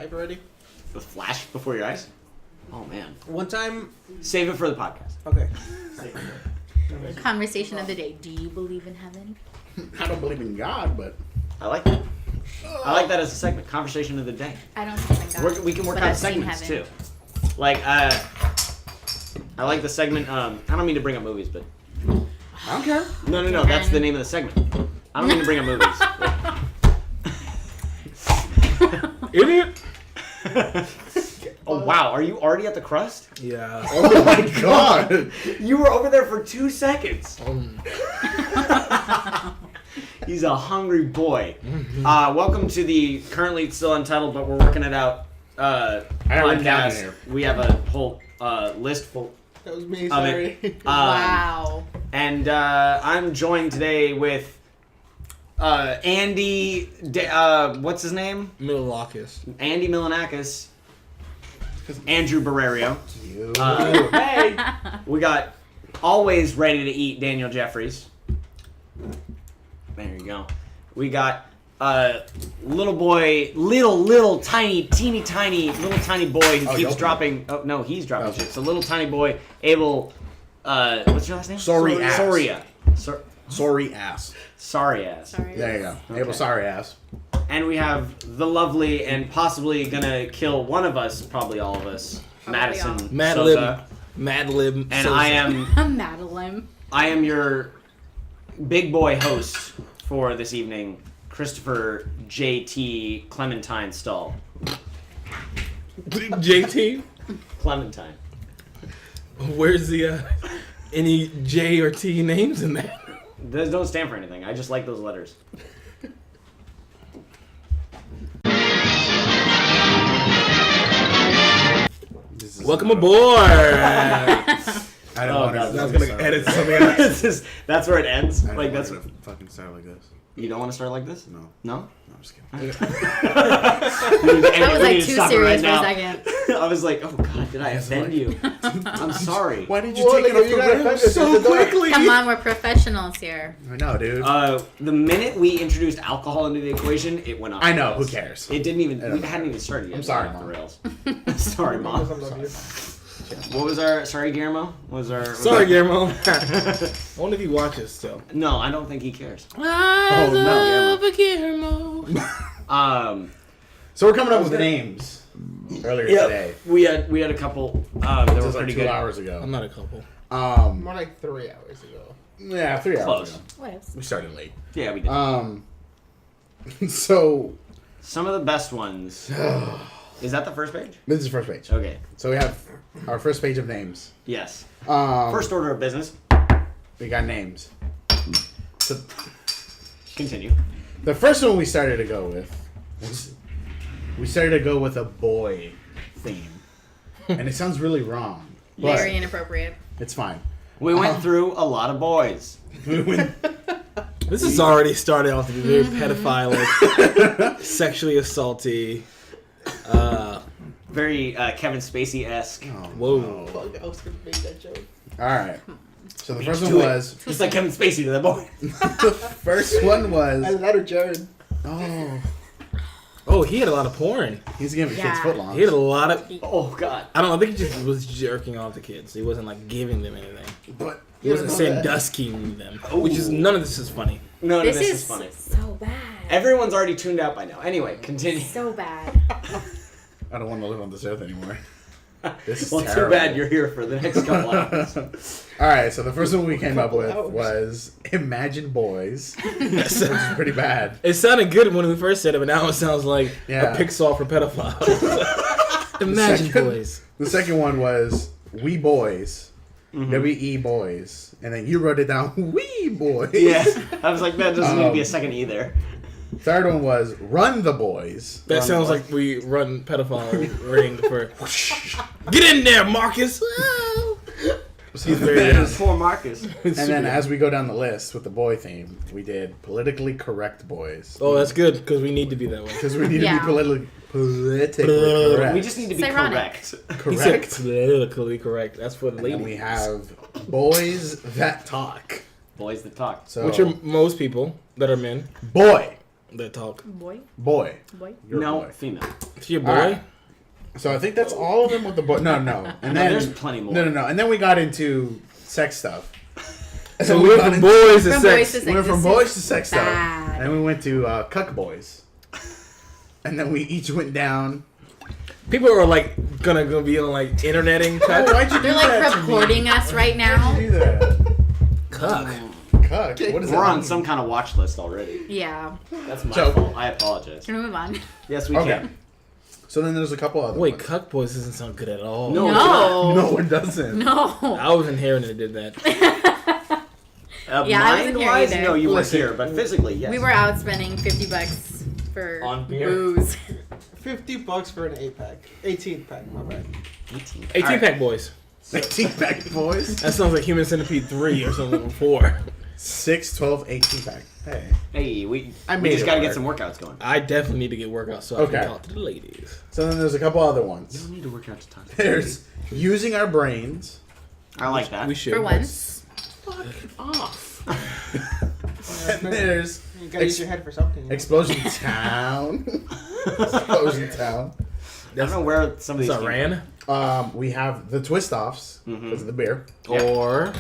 live already? The flash before your eyes? Oh, man. One time... Save it for the podcast. Okay. Conversation of the day. Do you believe in heaven? I don't believe in God, but... I like that. I like that as a segment. Conversation of the day. I don't believe in God. We can work but out I've seen segments, heaven. too. Like, I like the segment, I don't mean to bring up movies, but... I don't care. No, that's the name of the segment. I don't mean to bring up movies. Idiot! Oh, wow. Are you already at the crust? Yeah. Oh my god! You were over there for 2 seconds. He's a hungry boy. Welcome to the currently still untitled, but we're working it out podcast. We have a whole list full. That was me, of sorry. it. Wow. And I'm joined today with Andy. What's his name? Mililakis. Andy Milanakis. Andrew Barrerio. Hey. We got always ready to eat Daniel Jeffries. There you go. We got little boy, little tiny, teeny tiny, little tiny boy who keeps dropping. Oh no, he's dropping shit. So little tiny boy, Abel. What's your last name? Soria. Sorry ass. Sorry ass. Sorry. There you go. Okay. Abel sorry ass. And we have the lovely and possibly gonna kill one of us, probably all of us, Madison Sosa. Madlib. And Sosa. Madeline. I am your big boy host for this evening, Christopher J.T. Clementine Stull. JT? Clementine. Where's the any J or T names in that? Those don't stand for anything. I just like those letters. Welcome aboard. I don't want God, to. I was gonna edit something else. That's where it ends. I don't Like want that's to fucking start like this. you don't want to start like this? No. No? No, I'm just kidding. That was like too serious for a second. I was like, oh god, did I offend you? I'm sorry. Why did you take it off the rails so quickly? Come on, we're professionals here. I know, dude. The minute we introduced alcohol into the equation, it went off. I the know. rails. Who cares? It didn't even. don't We know. hadn't even started yet. I'm sorry, It went Mom. off the rails. Sorry, Mom. What was our? Sorry, Guillermo. Sorry, Guillermo. I wonder if he watches still. No, I don't think he cares. I no, love Guillermo. So we're coming up with names earlier today. We had a couple that This were was like pretty 2 good. hours ago. I'm not a couple. More like 3 hours ago. Yeah, 3 hours Close. ago. What else? We started late. Yeah, we did. So Some of the best ones. Is that the first page? this is the first page. Okay. So we have our first page of names. Yes. First, First order of business. we got names. So Continue. the first one we started to go with was a boy theme, and it sounds really wrong, but Very inappropriate. it's fine. We went through a lot of boys. This has already started off to be very pedophilic, sexually assaulty. Very Kevin Spacey-esque. Whoa. Fuck, I was gonna make that joke. All right. So the first one do it. was Just like Kevin Spacey to that boy. the first one was Letter Jared. Oh, he had a lot of porn. he's giving kids Yeah. footlongs. He had a lot of. Oh, God. I don't know. I think he just was jerking off the kids. He wasn't like giving them anything. But He wasn't sandusking them. Which is Ooh. none of this is funny. No, This this is is funny. so bad. Everyone's already tuned out by now. Anyway, continue. So bad. I don't want to live on this earth anymore. This is Well, terrible. too bad you're here for the next couple hours. All right, so the first one we came up with was Imagine Boys, which is pretty bad. It sounded good when we first said it, but now it sounds like Yeah. a Pixar for pedophiles. Imagine boys. The second one was We Boys, W-E Boys, and then you wrote it down, We Boys. Yeah. I was like, that doesn't need to be a second either. Third one was Run the Boys. That sounds like we run pedophile ring for. Get in there, Marcus. He's very. Poor Marcus. And then as we go down the list with the boy theme, we did Politically Correct Boys. Oh, that's good because we need to be that way. Because we need to Yeah. be politically correct. We just need to be It's ironic. correct. He said correct. politically correct. That's for the And then ladies. we have Boys That Talk. Boys that talk. So Which are most people that are men. boy. That talk. Boy. Boy. You're a No, boy. female. Is he a boy? All right. So I think that's all of them with the boy. No. And No, then there's plenty more. No. And then we got into sex stuff. And So then we went from boys to From sex. boys to We went from This boys is to sex bad. stuff. And we went to cuck boys. And then we each went down. People are like gonna be on like interneting. Oh, why'd you do They're that like to me? recording us right now. Why'd you do that? Cuck. Cuck. What is We're that on mean? some kind of watch list already. Yeah. That's my So- fault. I apologize. Can we move on? Yes, we Okay. can. So then there's a couple other Wait, ones. cuck boys doesn't sound good at all. No. No. No, it doesn't. No. I wasn't hearing it did that. Yeah, I wasn't here mind-wise, either. no, you were Listen. here, but physically, yes. We were out spending $50 for On beer? booze. $50 for an 8-pack. 18-pack, my bad. 18. 18 pack boys. 18 pack boys. That sounds like Human Centipede 3 or something, or 4. 6, 12, 18 pack. Hey. Hey, we I we made just it got to work. get some workouts going. I definitely need to get workouts so I Okay. can talk to the ladies. So then there's a couple other You ones. don't need to work out to talk. There's using our brains. I like that. We should. For once. Off. And there's You gotta use your head for something. You know? Explosion Town. Explosion Town. I don't know where some of these That's came Iran. We have the twist offs because of the beer. Or.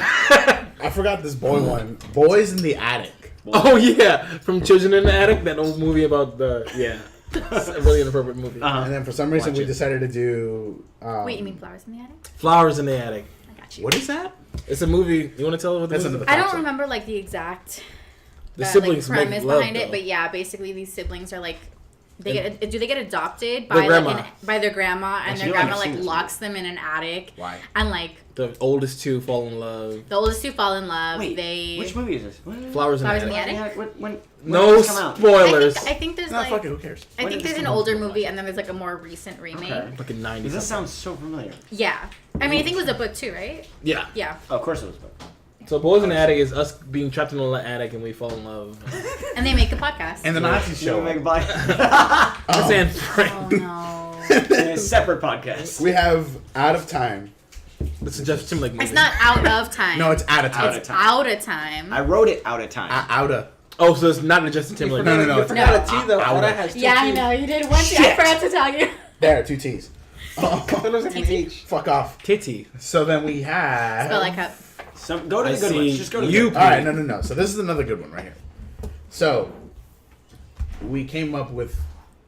I forgot this boy one. Boys in the Attic. Oh, yeah. From Children in the Attic. That old movie about the. Yeah. It's a really inappropriate movie. Uh-huh. And then for some reason Watch we it. decided to do. Wait, you mean Flowers in the Attic? Flowers in the Attic. I got you. What is that? It's a movie. You want to tell what the That's movie under is? the I don't Thompson. remember like the exact The siblings like, make premise love, behind it, though. but yeah, basically these siblings are like do they get adopted Their by grandma. by their grandma, and I their feel like grandma I've like seen this locks them in an attic, Why? and like The oldest two fall in love. the oldest two fall in love. Wait, they which movie is this? What? Flowers in the Flowers in Attic. the Attic? When No did this come out? spoilers. I think there's Nah, like fuck it. Who cares? I When think did there's this an come out? older movie, and then there's like a more recent remake. Okay. Like in 90s. This sounds so familiar. Yeah, I mean I think it was a book too, right? Yeah. Yeah, Oh, of course it was. So Boys in the Attic is us being trapped in the attic and we fall in love. and they make a podcast. And the Nazis show Make a up. bye. That's Anne oh Frank. no, A separate podcast. We have Out of Time. This is Justin Timberlake movie. it's not out of time. No, it's Out of Time. Out of it's time. out of time. I wrote it out of time. Outa. Oh, so it's not a Justin Timberlake No, movie. no, You it's forgot out- a T though. out- All that has two Yeah, I T's. know you did one. I Shit. forgot to tell you. There, 2 T's. That looks like an H. Fuck off. Kitty. So then we have. Spell like cup. Go to I the good see ones. Just go to the you. good All right, no. So this is another good one right here. So we came up with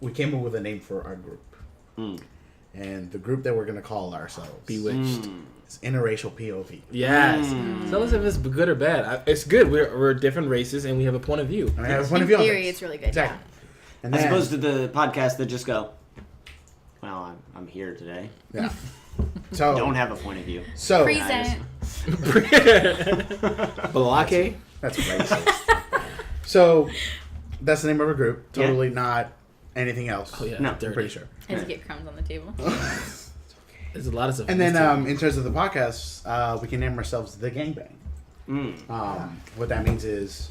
a name for our group, and the group that we're gonna call ourselves Bewitched. is Interracial POV. Yes. Tell us if it's good or bad. It's good. We're different races and we have a point of view. And I have a point In of view on theory, this. it's really good. Exactly. And As then, opposed to the podcast that just go, well, I'm here today. yeah. So Don't have a point of view. so Yeah. Present. Balake. that's racist. So that's the name of our group. Totally not anything else. Oh yeah. No, dirty. I'm pretty sure. As you get crumbs on the table. There's a lot of stuff. And then in terms of the podcast, we can name ourselves the Gangbang. What that means is,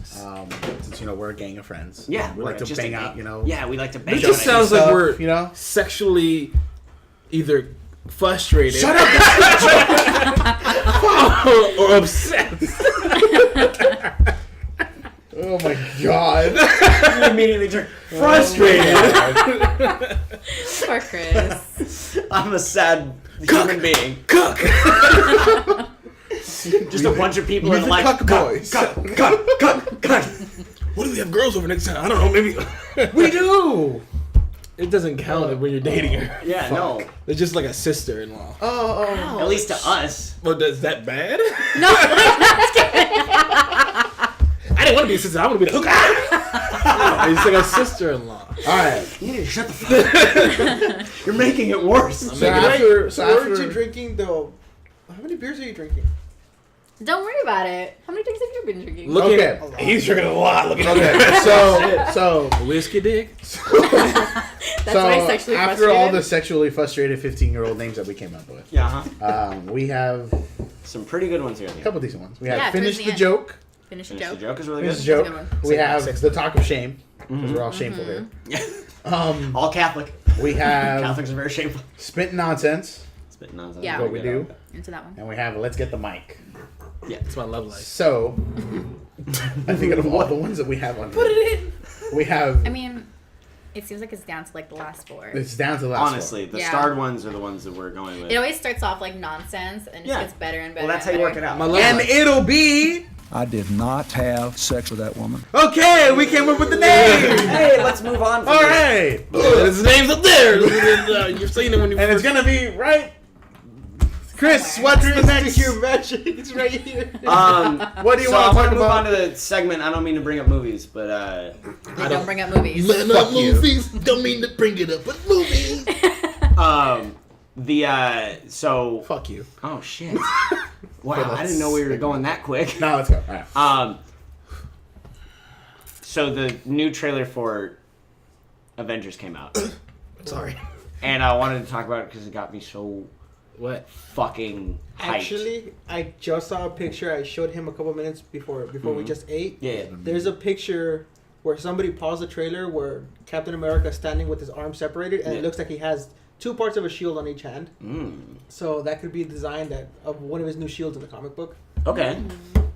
since we're a gang of friends, Yeah, we like to just a bang gang. out, Yeah, we like to bang It out. just sounds like stuff, we're sexually either frustrated Shut up! or obsessed. Oh my god! You immediately turn frustrated. Poor Chris. I'm a sad human being. Cook. Just a bunch of people We're in the like, cuck boys. Cut. What if we have girls over next time? I don't know. Maybe We do. it doesn't count when you're dating her. Yeah, no. They're just like a sister-in-law. Oh. At least to us. Well, is that bad? No, I didn't want to be a sister. I want to be the hooker. No, it's like a sister-in-law. All right. You need to shut the fuck up. You're making it worse. So making it after, So aren't you drinking though? How many beers are you drinking? don't worry about it. How many drinks have you been drinking? Looking, Okay. he's drinking a lot. Looking at okay. So whiskey dick. That's so why sexually after all the frustrated. sexually frustrated 15-year-old names that we came up with, Yeah, huh? we have Some pretty good ones here. a couple decent ones. We have Yeah, Finish towards the the Joke. Finish the Finish the joke. joke is really Finish the good. Joke. That's a good one. We have Sex. The Talk of Shame, because we're all shameful here. All Catholic. We have Catholics are very shameful. Spit Nonsense, Spitting nonsense. Yeah. what we do, Into that one. and we have Let's Get the Mic. Yeah. It's my love life. So, I think out of all the ones that we have on here, Put it in. We have. I mean, it seems like it's down to like the last four. It's down to the last. Honestly, the Yeah. starred ones are the ones that we're going with. It always starts off like nonsense and just Yeah. gets better and better. Well, that's how and you better. work it out. My love And life. it'll be. I did not have sex with that woman. Okay, we came up with the name. Hey, let's move on. From All this. right. His name's up there. You've seen it when you And it's first. gonna be right. Chris, Somewhere. what's the It's next? your magic. It's right here. What do you So want I to want talk to move on about? to the segment. I don't mean to bring up movies, but They don't bring up movies. Man, Fuck you. movies. Don't mean to bring it up, but movies. so Fuck you. oh shit. Wow, I didn't know we were going that quick. No, let's go. All right. So the new trailer for Avengers came out, Sorry. and I wanted to talk about it because it got me so What? fucking hyped. Actually, I just saw a picture. I showed him a couple minutes before we just ate. yeah. There's a picture where somebody paused the trailer where Captain America is standing with his arms separated, and Yeah. it looks like he has two parts of a shield on each hand. Mm. So that could be a design of one of his new shields in the comic book. Okay.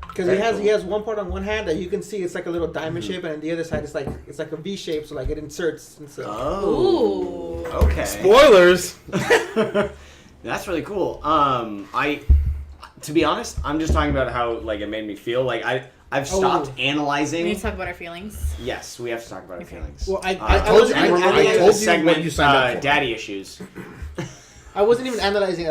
Because Very he has one part on one hand that you can see it's like a little diamond shape, and on the other side it's like a V shape, so like it inserts. And so. Oh. Ooh. Okay. Spoilers. That's really cool. To be honest, I'm just talking about how like it made me feel. Like I've stopped We analyzing. need to talk about our feelings. Yes, we have to talk about our feelings. Well, I told wasn't you- even I we're moving analyzing into told the you segment, what you signed up for. daddy issues. I wasn't even analyzing it.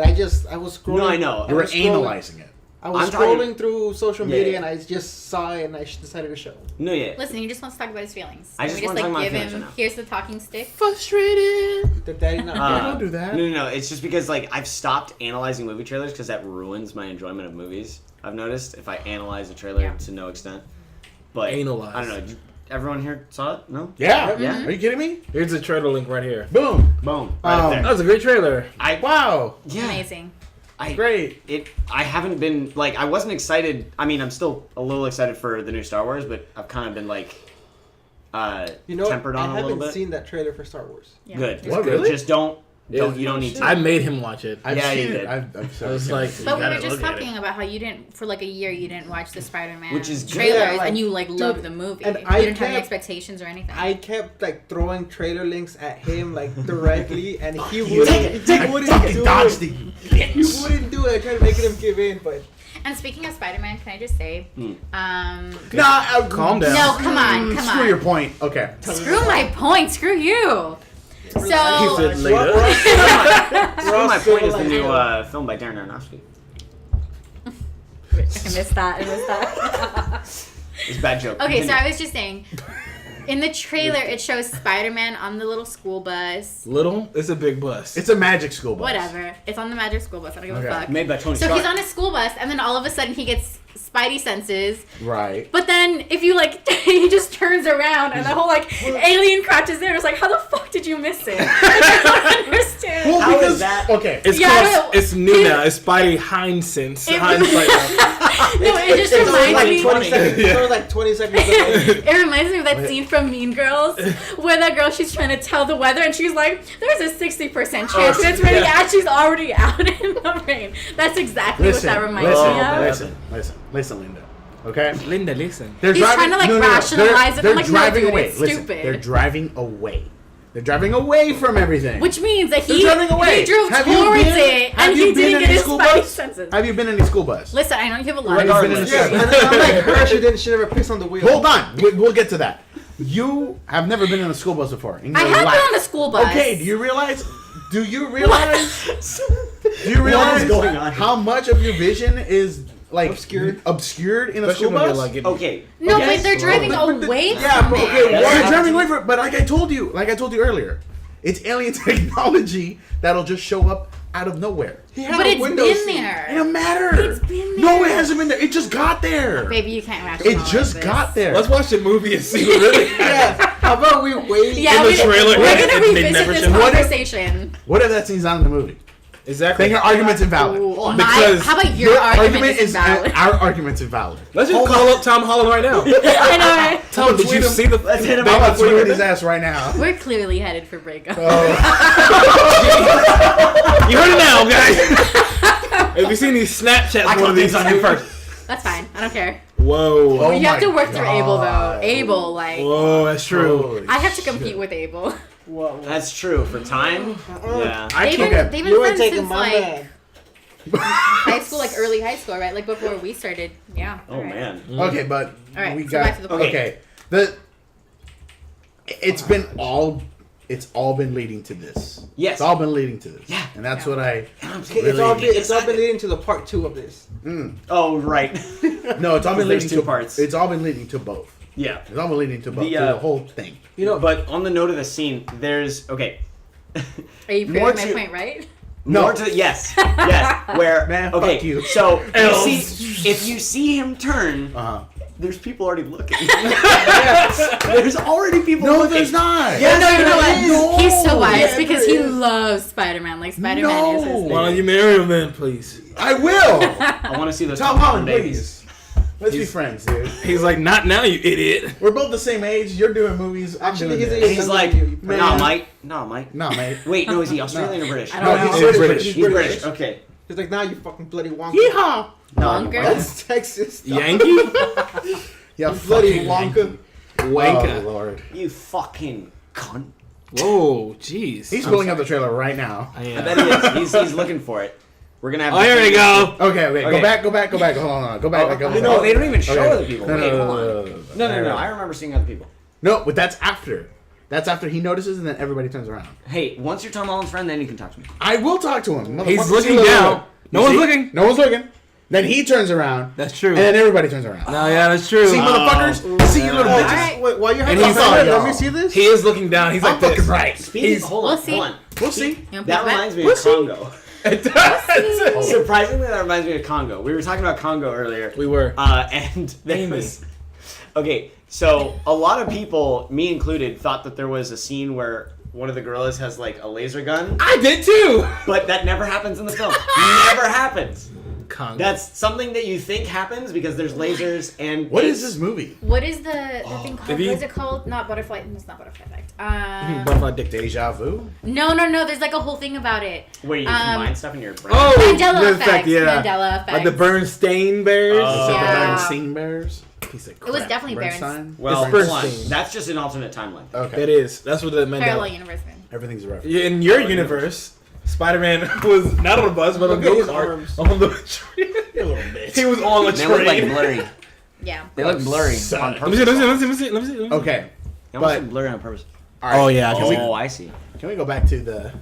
I was scrolling. No, I know. You were was scrolling- analyzing it. I was I'm talking- scrolling through social Yeah, media yeah. and I just saw it and I decided to show. No, yeah. Listen, he just wants to talk about his feelings. I Can just we wanna talk about my give feelings him. right now. Here's the talking stick. Frustrated. The daddy not. don't do that. No. It's just because like I've stopped analyzing movie trailers because that ruins my enjoyment of movies. I've noticed if I analyze a trailer Yeah. to no extent. But Analyze. I don't know. Everyone here saw it? No. Yeah. Yeah. Are you kidding me? Here's the trailer link right here. Boom. Boom. Right up That there. was a great trailer. Wow. Yeah. Amazing. Great. I haven't been like I wasn't excited. I mean, I'm still a little excited for the new Star Wars, but I've kind of been like You know, tempered on I a little haven't bit. seen that trailer for Star Wars. Yeah. Good. What, really? Just don't you don't need to. I made him watch it. I've Yeah, you seen did. it. I've I was seen like, it. But we gotta were just look at talking it. about how you didn't, for like a year, you didn't watch the Spider-Man Which is good. trailers, Yeah, like, and you like dude, loved the movie. and You I didn't have any kept- expectations or anything. I kept like throwing trailer links at him like directly, and he You. wouldn't. I He wouldn't fucking do dodged it. the He hits. wouldn't do it. I tried to make him give in, but And speaking of Spider-Man, can I just say, Nah, Calm down. no, come on, come Screw on. your point. Okay. Screw my point. Screw you. He So said later. My point is the new civilized. film by Darren Aronofsky. I missed that. I missed that. It's a bad joke. Okay, so Continue. I was just saying, in the trailer, it shows Spider-Man on the little school bus. Little? It's a big bus. It's a magic school bus. Whatever. It's on the Magic School Bus. I don't give Okay. a fuck. Made by Tony So Stark. he's on a school bus, and then all of a sudden he gets Spidey senses. Right. But then if you like, he just turns around, and the whole like alien crouches there. It's like, how the fuck did you miss it? I don't understand. Well, How is because that? okay. It's Yeah, I called, know. it's new now. It's Spidey Hindsense. It- Hindsight. No, it just It's only reminds like me. 20 seconds. It's only like 20 seconds. Away. It reminds me of that scene from Mean Girls where that girl, she's trying to tell the weather and she's like, there's a 60% chance that it's raining. yeah. And she's already out in the rain. That's exactly what that reminds me of. Listen, Linda. Okay. Linda, listen. They're He's trying to, like, rationalize it. They're I'm like, no, driving dude, away. it's Listen, stupid. they're driving away. They're driving away from everything. Which means that They're he driving away. drove Have you towards been- it have and you he been didn't in get a his school Spidey bus? senses. Have you been in a school bus? Listen, I know you have a lot of Regardless. Yeah, and unlike her, she never pissed on the wheel. Hold on. We'll get to that. You have never been in a school bus before. In I your have life. been on a school bus. Okay, do you realize? Do you realize going on? how much of your vision is like Obscured? in a Especially school when you're bus? like getting Okay. No, okay. but they're driving away Yeah, from but it. okay, That's they're not- driving away from it. But like I told you earlier, it's alien technology that'll just show up out of nowhere. He had But a it's window been seat. It there. don't matter. It's been No, there. it hasn't been there. It just got there. Baby, you can't It rationalize just this. got there. Let's watch the movie and see what really happened. Yeah. How about we wait? Yeah, In the trailer, we're they gonna revisit never this showed it. conversation. What if that scene's not in the movie? Exactly. Then your argument's invalid. Because how about your argument is invalid? Our argument's invalid. Let's just call up Tom Holland right now. I know, right? Tom, did you tweet him. see the? Let's hit him I'm up gonna on tweet Twitter. his ass right now. We're clearly headed for breakup. You heard it now, guys. Have you seen these Snapchats? I One call of these things on him first. That's fine. I don't care. Whoa. Oh you have my to work through Abel though. God. Abel, like Whoa, that's true. Holy I have to shit. compete with Abel. What? That's true for time. Yeah. They've been, okay. they've You been were friends taking since my like man. high school, like early high school, right? Like before we started. Yeah. Oh alright. man. Okay, but All right, we so got back to the point. okay. It's all been leading to this. Yes. It's all been leading to this. Yeah. And that's Yeah. what I Okay, really. it's all been leading to the part 2 of this. Oh right. No, it's all been There's leading two to parts. It's all been leading to both. Yeah. It's all been leading to both. The, to the whole thing. You know, But on the note of the scene, there's okay. Are you More proving my to- point right? No. More to yes, yes. Where Man, okay, fuck you. so Elves. if you see him turn, there's people already looking. There's already people No, looking. there's not. Yes, no, you know what? there is. He's so biased Yeah, because there he is. loves Spider-Man. Like Spider-Man is his No. thing. Why don't you marry him then, please? I will. I want to see those Tom Tom Holland, Holland babies. please. Let's be friends, dude. He's like, not now, you idiot. We're both the same age. You're doing movies. I'm Actually, doing he's this. He's younger like, than you, no, man. Mike. No, mate. Wait, no, is he Australian or British? I No, don't know. he's British. British. He's British. Okay. He's like, now you fucking bloody Wonka. Yeehaw! No, Wonka? That's Texas. Yankee? Yeah, Bloody fucking Wonka. Wanker. Oh, Lord. you fucking cunt. Whoa, jeez. He's pulling up the trailer right now. I I am. bet he is. He's looking for it. We're gonna have. Oh, here we go. Okay. Okay. Go back. Hold on. Go back. Like, No, they don't even show Okay. other people. Wait, hold on. No. I remember seeing other people. No, but that's after. That's after he notices, and then everybody turns around. Hey, once you're Tom Holland's friend, then you can talk to me. I will talk to him. He's Motherfucker, looking see, down. look. No You one's see? looking. No one's looking. Then he turns around, That's true. and then everybody turns around. No, yeah, that's true. See, motherfuckers. See, you little Oh, bitches. Alright. wait, while you're And having he's fun, all let y'all. me see this. He is looking down. He's I'm like this. fucking right. Speaking, hold on, We'll see. hold on. We'll see. You wanna That put reminds me We'll of see. Congo. It does. Surprisingly, that reminds me of Congo. We were talking about Congo earlier. We were. And there was. Okay, so a lot of people, me included, thought that there was a scene where one of the gorillas has like a laser gun, I did too. but that never happens in the film. Never happens. Congo. That's something that you think happens because there's lasers and. What is this movie? What is the thing called? Have you- What is it called? Not butterfly. It's not butterfly effect. Butterfly dick. Deja vu. No. There's like a whole thing about it. Where you combine stuff in your brain. Oh, Mandela the effect. yeah. Mandela effect. Like the Bernstein Bears. Oh. Yeah. Bernstein Bears. Piece of It was crap. definitely Bernstein. Well, It's hold on. Bernstein. That's just an alternate timeline. Okay. It is. That's what the parallel Mandela. universe. Man. Everything's a reference. In your universe, Spider-Man was not on a bus, but on a Look at his go-kart arms. on the train. You little bitch. He was on a They look like train. blurry. Yeah. They look blurry Son. on Let me purpose. see. Let me see. Okay. They almost But- look blurry on purpose. All right. Oh, yeah, I can Oh, I see. Can we go back to the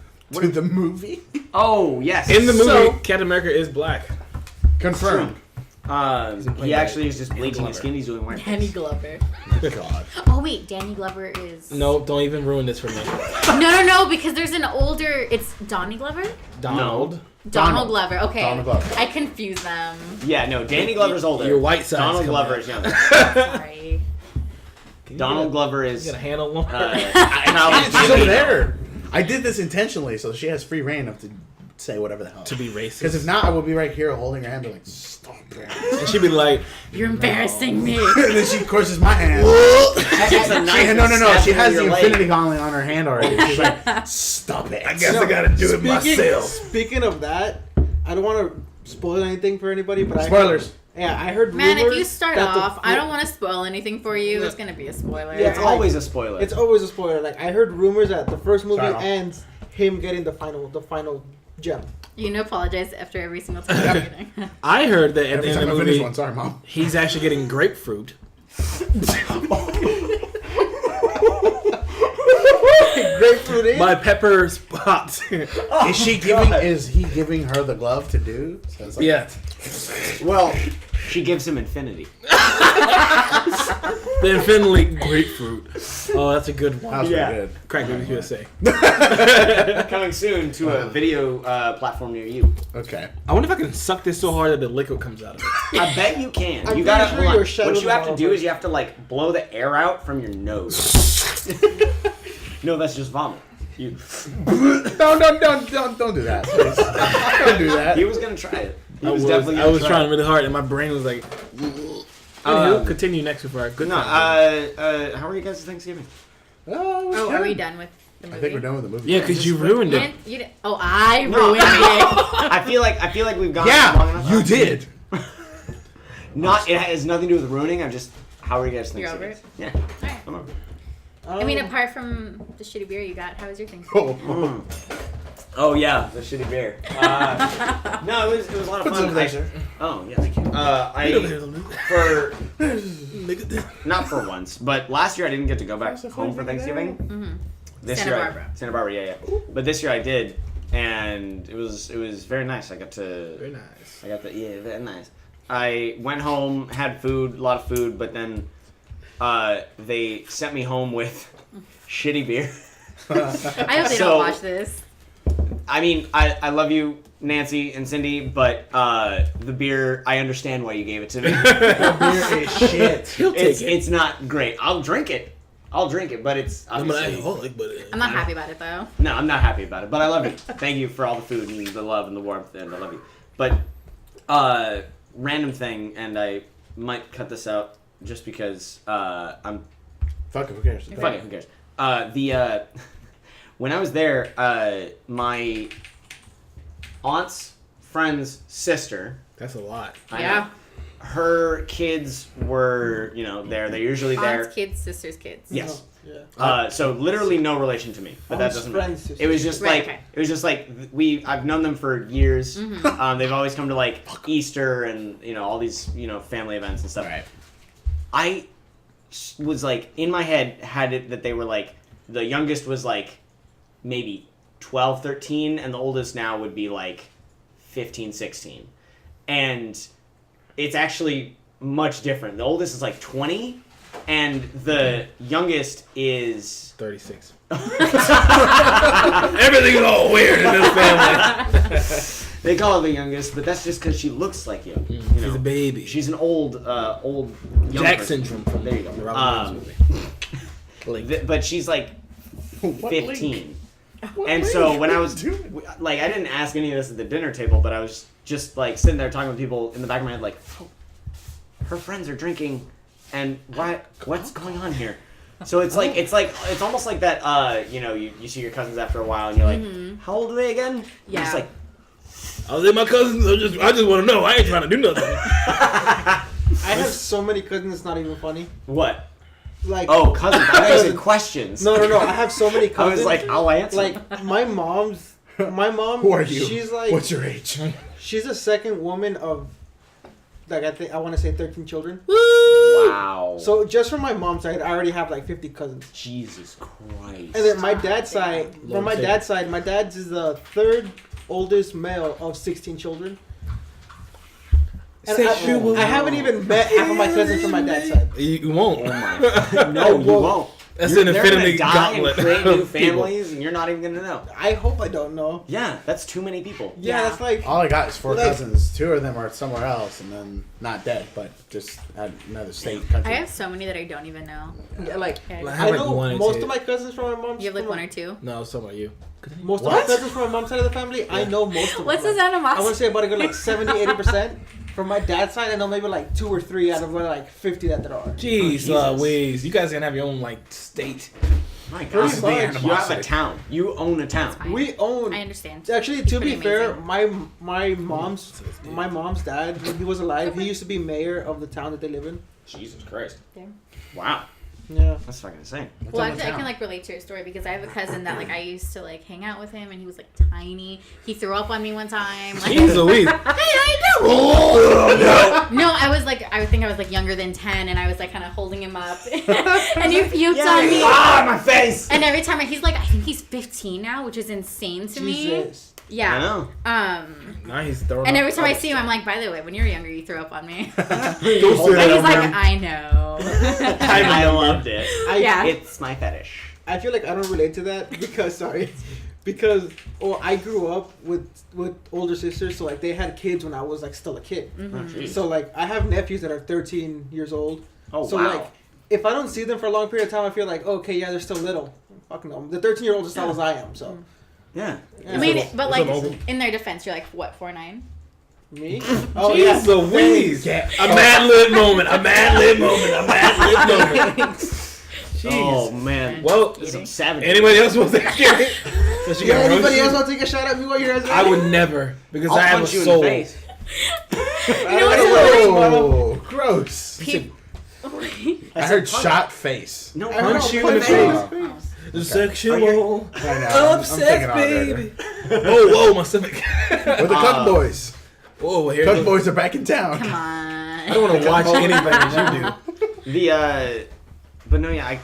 movie? Oh, yes. In the movie, So- Captain America is black. Confirmed. He actually is just bleaching his Glover. skin. He's doing white. Danny Glover. God. Oh wait, Danny Glover is. No, don't even ruin this for me. No, because there's an older. It's Donnie Glover. Donald. Donald Glover. Okay. Donald Glover. I confuse them. Yeah, no. Danny Glover's older. Your white side's Donald coming Glover out. is younger. Sorry. Donald Glover You is. got a handle one. She's over there. I did this intentionally, so she has free reign of to say whatever the hell. To be racist. Because if not, I would be right here holding her hand, be like, stop it. And she'd be like, You're embarrassing me. And then she courses my hand. Takes a knife She, and no. stabs She him has in the your leg. infinity gauntlet on her hand already. She's like, stop it. I guess I gotta do it myself. Speaking of that, I don't want to spoil anything for anybody, but Spoilers. I heard Man, if rumors you start that the- off, I don't want to spoil anything for you. It's gonna be a spoiler. Yeah, It's always a spoiler. It's always a spoiler. Like I heard rumors that the first movie Sorry, Mom. ends him getting the final gem. You know, apologize after every single time. I heard that at Every the end time of I the finish movie, one, sorry, Mom. he's actually getting grapefruit. Grapefruit in. By Pepper Spots. Is he giving her the glove to do? So it's like, Yeah. Well, she gives him infinity. The Infinity Grapefruit. Oh, that's a good That one. was Yeah. pretty good. Crack Baby USA. Coming soon to a video platform near you. Okay. I wonder if I can suck this so hard that the liquid comes out of it. I bet you can. I'm You gotta. pretty sure hold on. your shadow What you have to is do all is you have to like blow the air out from your nose. No, that's just vomit. You. Don't do that. Please. Don't do that. He was gonna try it. He I was was, definitely. I Gonna was try trying it. really hard, and my brain was like. Continue next before I. Good No. time. How are you guys Thanksgiving? Oh, Oh, are we done with the movie? I think we're done with the movie. Yeah, because you ruined You it. didn't, you didn't, oh, I ruined No. it. I feel like we've gone long Yeah, enough. you did. It has nothing to do with ruining. I'm just. How are you guys thinking? You're over it? Yeah. Alright. I'm over it. I mean, apart from the shitty beer you got, how was your thing? Oh yeah, the shitty beer. No, it was a lot of fun. Oh yeah, thank you. Not for once, but last year I didn't get to go back home for Thanksgiving. Mm-hmm. This Santa year, Barbara. Santa Barbara, yeah. But this year I did, and it was very nice. I got to Very nice. very nice. I went home, had food, a lot of food, but then they sent me home with shitty beer. I hope they don't watch this. I mean, I love you, Nancy and Cindy, but the beer, I understand why you gave it to me. The beer is shit. He'll take it. It's not great. I'll drink it, but it's I'm an obviously... alcoholic, but I'm not happy about it though. No, I'm not happy about it, but I love it. Thank you for all the food and the love and the warmth, and I love you. But, random thing, and I might cut this out just because I'm... Fuck it, who cares? Fuck it, who cares? When I was there, my aunt's friend's sister... That's a lot. I know, her kids were, there. They're usually there. Aunt's kids, sister's kids. Yes. Yeah. So literally no relation to me, but that doesn't matter. Friends, It was just Right, like okay. it was just like I've known them for years. Mm-hmm. They've always come to like Easter and all these family events and stuff. Right. I was like in my head had it that they were like the youngest was like maybe 12, 13, and the oldest now would be like 15, 16. And it's actually much different. The oldest is like 20, and the youngest is 36. Everything's all weird in this family. They call her the youngest, but that's just because she looks like you. She's a baby. She's an old young Jack person. syndrome from There you go. the Robin Williams movie. But she's like What 15. And link? so when I was Doing? like, I didn't ask any of this at the dinner table, but I was just like sitting there talking with people in the back of my head, like, oh, her friends are drinking, and what's going on here? So it's almost like that. You see your cousins after a while, and you're like, how old are they again? Yeah. Just like, I was in my cousins. I just want to know. I ain't trying to do nothing. I have so many cousins. It's not even funny. what? Like Oh, cousins. I thought you said questions. no. I have so many I cousins. was like, I'll answer. like my mom. Who are you? She's like, What's your age? she's the second woman of, like I want to say 13 children. Wow. So just from my mom's side, I already have like 50 cousins. Jesus Christ. And then my dad's side, Lord from my save dad's side, my dad's is the third oldest male of 16 children. And I haven't even met half of my cousins from my dad's side. You won't. Oh my. No, you won't. That's They're an infinity gonna die gauntlet. and create new of people. families, and you're not even gonna know. I hope I don't know. Yeah, that's too many people. Yeah, that's like All I got is 4 Like- cousins. 2 of them are somewhere else, and then not dead, but just at another state, country. I have so many that I don't even know. like Yeah. Like, I have like know one or most two. of my cousins from my mom's. You have like from one my- or two. No, I was talking about you. Most What? of my cousins from my mom's side of the family, I know most of them. What's his I want animosity? to say about a good like 70-80%. From my dad's side, I know maybe like 2 or 3 out of like 50 that there are. Jeez, Louise. You guys can have your own like state. My God, Pretty much. you have a animosity. town. You own a town. Fine. We own. I understand. Actually, to Pretty be fair, amazing. my mom's dad, when he was alive, he used to be mayor of the town that they live in. Jesus Christ. Damn. Wow, Yeah. that's fucking insane. Well, on the actually, I town. can like relate to your story because I have a cousin that like I used to like hang out with him, and he was like tiny. He threw up on me one time. Like, Jeez Louise. hey, how you doing? No, I think I was like younger than 10, and I was like kind of holding him up, and he puked on me. Ah, my face. And every time he's like, I think he's 15 now, which is insane to me. Jesus. Yeah. I know. Now he's throwing And up every time I other see him, I'm like, by the way, when you were younger, you threw up on me. Don't And say he's that, like, man. I know. I loved it. Yeah. It's my fetish. I feel like I don't relate to that because I grew up with older sisters, so like they had kids when I was like still a kid. Oh, jeez. So like I have nephews that are 13 years old. Oh, So wow. like if I don't see them for a long period of time, I feel like okay, yeah, they're still little. Fuck no, the 13-year-old is as tall as I am. So Yeah. I mean, It's but an like, oval. in their defense, you're like, what, 4'9"? me? Jeez Louise. Yeah. A mad lib moment. A mad lib moment. A mad lib moment. Jeez. Oh man. Well, This is some savage. anybody else want to get it? So she Yeah, got anybody roasted? else want to take a shot at me while you're at I would never, because I'll I have a punch you in soul. the face. You know what's Whoa. so gross. I heard punch. shot face. No, I heard punch you punch in the face. face. The sexual I know. I'm upset, thinking all baby. better. Whoa, my stomach. With the Cuck Boys. Whoa, here Cuck goes. Boys are back in town. Come on. I don't want to watch anything that you do. But no, yeah,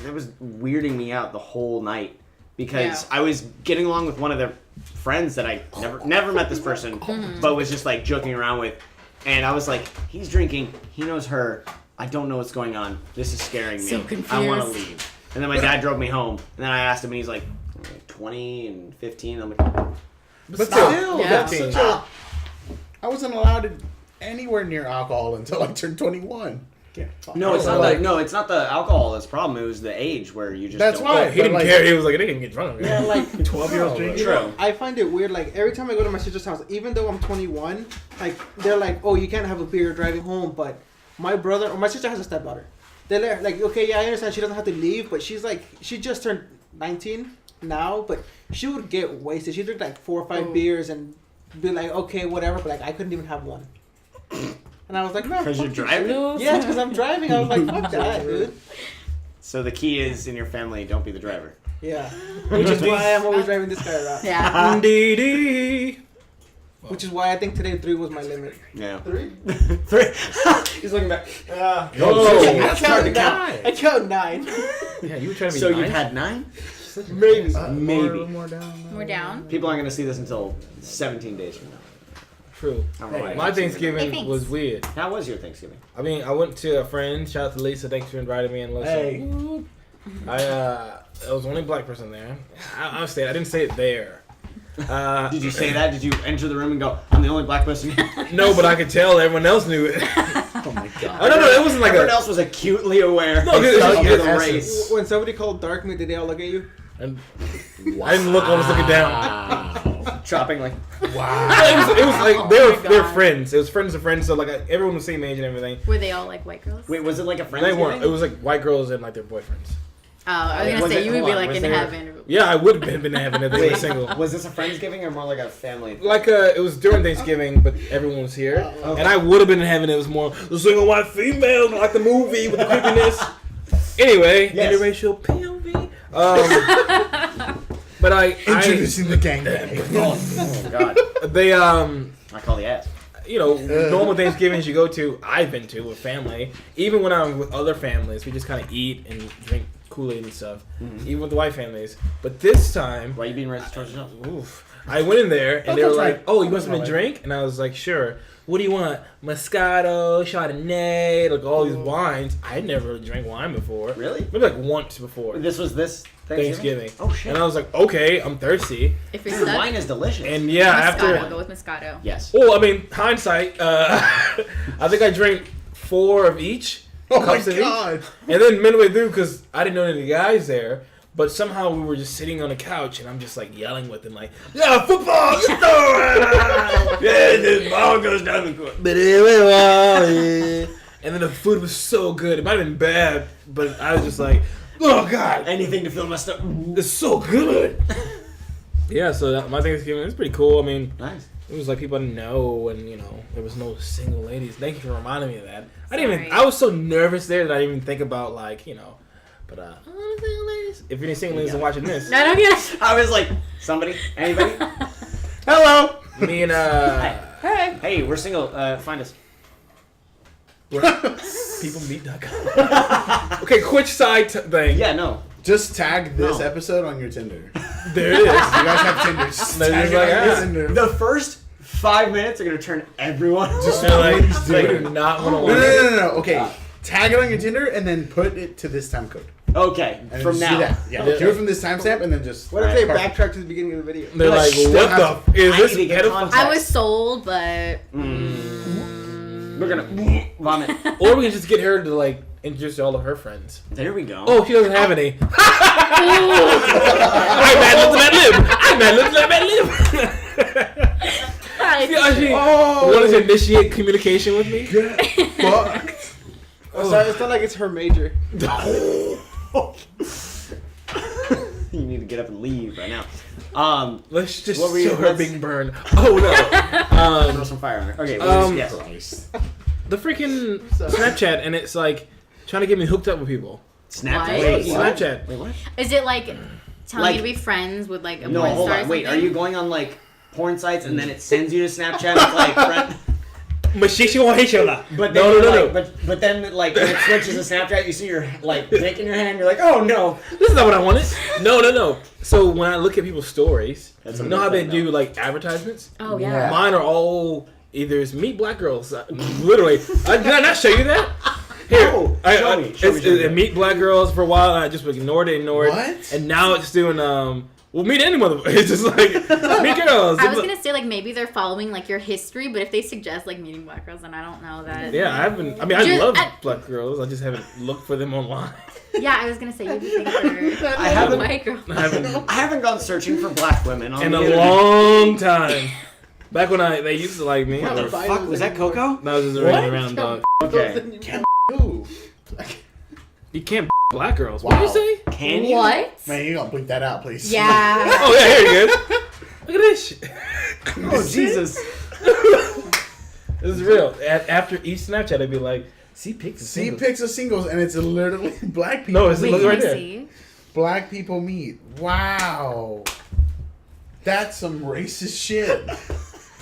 that was weirding me out the whole night because I was getting along with one of their friends that I never met this person, but was just like joking around with, and I was like, he's drinking, he knows her, I don't know what's going on, this is scaring me, So confused. I want to leave. And then my dad drove me home, and then I asked him, and he's like 20 and 15. I'm like, But still, Yeah. that's such a... I wasn't allowed anywhere near alcohol until I turned 21. no, it's not like- the no, it's not the alcohol that's the problem. It was the age where you just That's don't why. He didn't But, like- care. He was like, they can get drunk. Yeah, like 12-year-olds No, drinking. True. I find it weird. Like every time I go to my sister's house, even though I'm 21, like they're like, "Oh, you can't have a beer driving home." But my brother or my sister has a stepdaughter. They're like, "Okay, yeah, I understand she doesn't have to leave, but she's like, she just turned 19 now, but she would get wasted. She'd drink like 4 or 5 beers and be like, okay, whatever. But like, I couldn't even have one." And I was like, "No, because you're fuck you." driving. Yeah, because I'm driving. I was like, "Fuck that, dude." So the key is in your family, don't be the driver. Yeah, which is why I'm always driving this guy around. Yeah. Dee-dee. Which is why I think today 3 was my limit. Yeah. 3? 3. He's looking back. Oh, that's hard to count. I count 9. Yeah, you were trying to be So nice. you've had 9? Maybe. Maybe. More down. We're down. People aren't going to see this until 17 days from now. True. I don't know why I My keep saying Thanksgiving Hey, thanks. was weird. that. How was your Thanksgiving? I mean, I went to a friend. Shout out to Lisa. Thanks for inviting me. And listen, Hey. I was the only black person there. I didn't say it there. Did you say that? Did you enter the room and go, I'm the only black person here? No, but I could tell everyone else knew it. Oh my god. Oh, no, it wasn't like Everyone a. else was acutely aware. No, They it's felt just- you it's the essence. race. When somebody called dark me, did they all look at you? And I didn't look. I was looking down. Chopping like, It was like they Oh were my they're God. friends. It was friends of friends. So like everyone was the same age and everything. Were they all like white girls? wait, was it like a friend? They weren't. It was like white girls and like their boyfriends. Oh, I was Was gonna say it- you would hold be on, like was in there- heaven. Yeah, I would have been in heaven if they were single. Was this a Friendsgiving or more like a family? Like it was during Thanksgiving, but everyone was here, Okay. and I would have been in heaven. It was more the single white female, like the movie with the creepiness. Anyway, Yes. interracial POV. But Introducing the gangbang. Oh, God. they I call the ass. you know, normal Thanksgivings you go to, I've been to with family. Even when I'm with other families, we just kind of eat and drink Kool-Aid and stuff. Even with the white families. But this time, Why are you being racist towards yourself? oof, I went in there and they were that's like, right. "Oh, you want something to drink?" And I was like, "Sure." What do you want? Moscato, Chardonnay, like all these wines. I never drank wine before. Really? Maybe like once before This was this Thanksgiving. Oh, shit. And I was like, okay, I'm thirsty. If you're Dude, stuck, wine is delicious. And yeah, Moscato. after Go with Moscato. yes. well, I mean, hindsight, I think I drank 4 of each. Oh my cups of each. god. And then midway through, because I didn't know any of the guys there, but somehow we were just sitting on the couch, and I'm just like yelling with them, like, "Yeah, football, let's go!" Yeah, the ball goes down the court. And then the food was so good. It might have been bad, but I was just like, "Oh God, Anything to fill my stomach. it's so good." Yeah, so my Thanksgiving was pretty cool. I mean, Nice. it was like people I didn't know, and you know, there was no single ladies. Thank you for reminding me of that. I didn't even. Sorry. I was so nervous there that I didn't even think about like you know. But single ladies. If any single ladies are watching this, No, don't get it. I was like, somebody? Anybody? Hello. me and Hey, we're single. Find us. peoplemeet.com. Okay, quick side thing. Yeah, no. Just tag this No. episode on your Tinder. There it is. You guys have Tinder. Just They're tag just it like, on your ah. Tinder. The first 5 minutes are gonna turn everyone. They're like, Please do they it. do not want to No, watch. no. Okay. Tag it on your Tinder and then put it to this time code. Okay, And from just now. do that. Yeah, Yeah. do it from this timestamp and then just. What if they Perfect. backtrack to the beginning of the video? They're like, Still what have the? Is I this need to get pedophile? context. I was sold, but We're gonna vomit. Or we can just get her to like introduce all of her friends. There we go. Oh, she doesn't have any. I'm mad lip. See how she wanted to initiate communication with me? Fucked. It's not like it's her major. You need to get up and leave right now. Let's just What were you- show her let's- being burned. Oh no. Throw some fire on her. Okay, Um, yes. Christ. The freaking Snapchat, and it's like trying to get me hooked up with people. Snapchat. What? Snapchat. Wait, what? Is it like telling Like- you to be friends with like a No, porn hold star? on. Or Wait, are something? you going on like porn sites and then it sends you to Snapchat? It's like, friend. But she won't hate you. But then No. like, but then like when it switches to Snapchat, you see your like dick in your hand. You're like, oh no. This is not what I wanted. No. So when I look at people's stories, That's you a know how they good do thing, like advertisements? Oh Yeah. yeah. Mine are all either it's meet black girls. Literally, did I not show you that? Here, No, show me. It meet black girls for a while, and I just ignored it. What? And now it's doing well, meet any mother. It's just like meet girls. I was gonna say like maybe they're following like your history, but if they suggest like meeting black girls, then I don't know that. Yeah, I haven't. I mean, I Just- love black girls. I just haven't looked for them online. Yeah, I was gonna say you'd be thinking for I haven't- white girl. I haven't I haven't gone searching for black women on in the a internet. long time. Back when they used to like me. What the Bibles fuck was that, anymore. Coco? That was just What? running around, dog. Okay. Ooh. You can't black girls. Wow. What did you say? Can you? What? Man, you gonna bleep that out, please. Yeah. Oh yeah, here you go. Look at this shit. Oh Jesus. This is real. After each Snapchat, I'd be like, see pics. of See singles." pics of singles, and it's literally black people. No, it's Wait, look can right I there. see? Black people meet. Wow. That's some racist shit.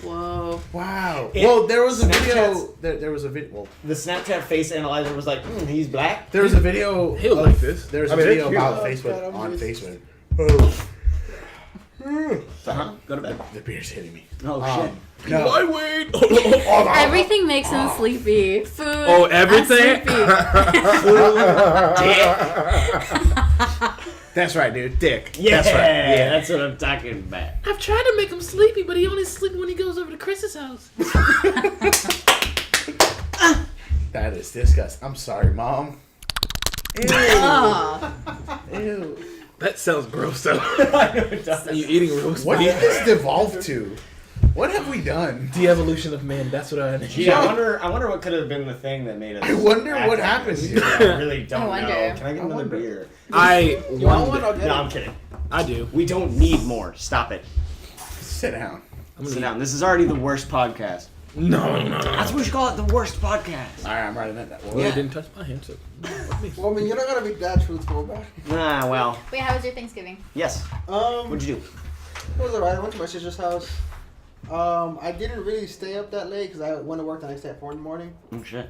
Whoa. Wow. It- Well, there was a video. Snapchat's- There was a video. Well, The Snapchat face analyzer was like, he's black. there was a video. He looked of- like this. There's I a mean, video that's about cute. Facebook Oh, God, I'm on just- Facebook. Oh, Uh-huh. Go to bed. the beer's hitting me. Oh shit. No. Why wait? Everything makes him sleepy. Food. Oh, everything? That's right, dude. Dick. Yeah, That's right. that's what I'm talking about. I've tried to make him sleepy, but he only sleeps when he goes over to Chris's house. That is disgusting. I'm sorry, Mom. Ew. Oh. Ew. That sounds gross, though. I know it does. Are you eating roast What beef? did this devolve to? What have we done? The evolution of man. That's what I. Yeah, I wonder what could have been the thing that made us. I wonder act what like happened this. here. I really don't I know. wonder. Can I get another wonder. beer? I You want one? I'll wonder. get No, it. I'm kidding. I do. We don't need more. Stop it. Sit down. I'm gonna Sit eat. down. This is already the worst podcast. No. That's what we should call it, the worst podcast. All right, I'm writing that down. Well, Yeah. it didn't touch my hand, so. Well, I mean, you're not gonna be that truthful about it. Ah, well, Wait, how was your Thanksgiving? yes. What'd you do? It was alright. I went to my sister's house. I didn't really stay up that late because I went to work the next day at 4 in the morning. Oh shit.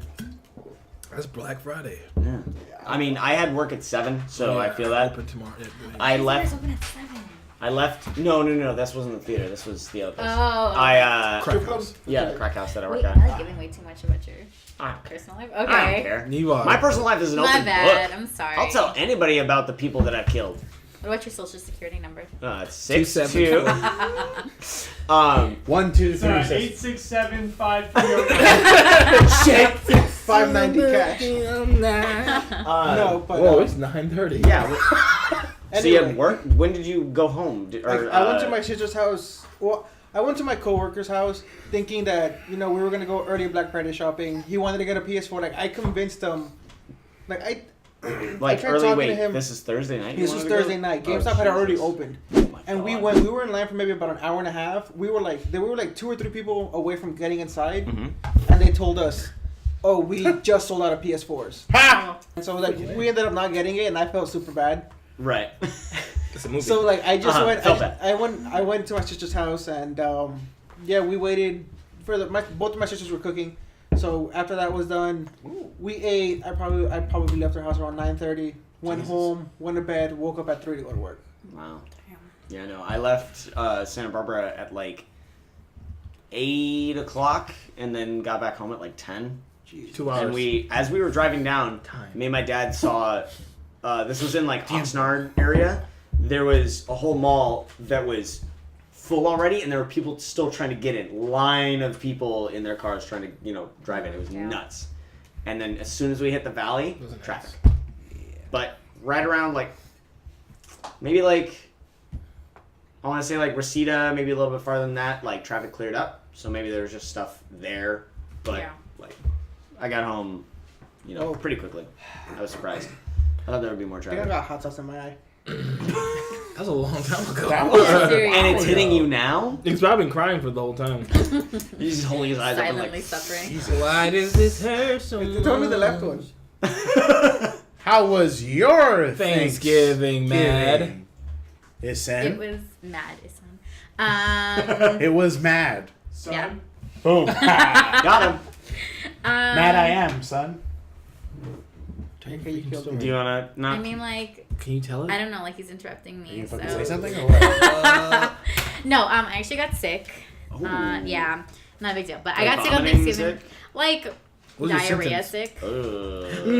That's Black Friday. Yeah. I mean, I had work at 7, so I feel that. Open tomorrow. Yeah, I Theaters left. open at 7. I left. No. This wasn't the theater. This was the other place. Oh. Crack house. Yeah, the crack house that I work Wait, at. I'm like giving way too much about your I don't care. personal life. I don't Okay. care. You are. My personal life is an My open bad. book. I'm sorry. I'll tell anybody about the people that I've killed. What about your social security number? It's 6 2. 272. 1, 2, 3, 6. 867 5309. Shit. 590 cash. No, but Whoa, it's 9:30. Yeah. So you Anyway. had work? When did you go home? I went to my sister's house. Well, I went to my coworker's house thinking that we were gonna go early Black Friday shopping. He wanted to get a PS4. Like I convinced him. Like I like tried early. talking Wait, to him. this is Thursday night. This was Thursday night. GameStop had already opened, and we were in line for maybe about an hour and a half. We were like 2 or 3 people away from getting inside, and they told us, "Oh, we just sold out of PS4s." And so like we ended up not getting it, and I felt super bad. Right. It's a movie. So like I just went. felt bad. I went to my sister's house, and we waited for both of my sisters were cooking. So after that was done, we ate. I probably left our house around 9:30. Went home, went to bed, woke up at 3 to go to work. Wow. Yeah, no. I left Santa Barbara at like 8 o'clock, and then got back home at like 10. 2 hours. And as we were driving down, me and my dad saw. This was in like Oxnard area. There was a whole mall that was full already, and there were people still trying to get in. Line of people in their cars trying to, drive in. It was nuts. And then as soon as we hit the valley, traffic. But right around maybe I want to say Reseda, maybe a little bit farther than that, traffic cleared up. So maybe there was just stuff there. But I got home, pretty quickly. I was surprised. I thought there would be more I think I traffic. got hot sauce in my eye. That was a long time ago. That was Seriously. And it's hitting you now? He's probably been crying for the whole time. He's just holding his eyes Silently open like... suffering. Why does this hurt so much? Tell me the left one. How was your Thanksgiving, Mad? Is It was mad. Son. It was mad. Son, Yeah. Boom. Got him. Mad I am, son. Okay, you killed him. Do you want to not... I mean, like, Can you tell it? I don't know. Like, he's interrupting me. You So. fucking say something or what? No, I actually got sick. Ooh. Yeah, not a big deal. But I Like got sick on vomiting Thanksgiving. sick? Like What was your diarrhea symptoms? sick.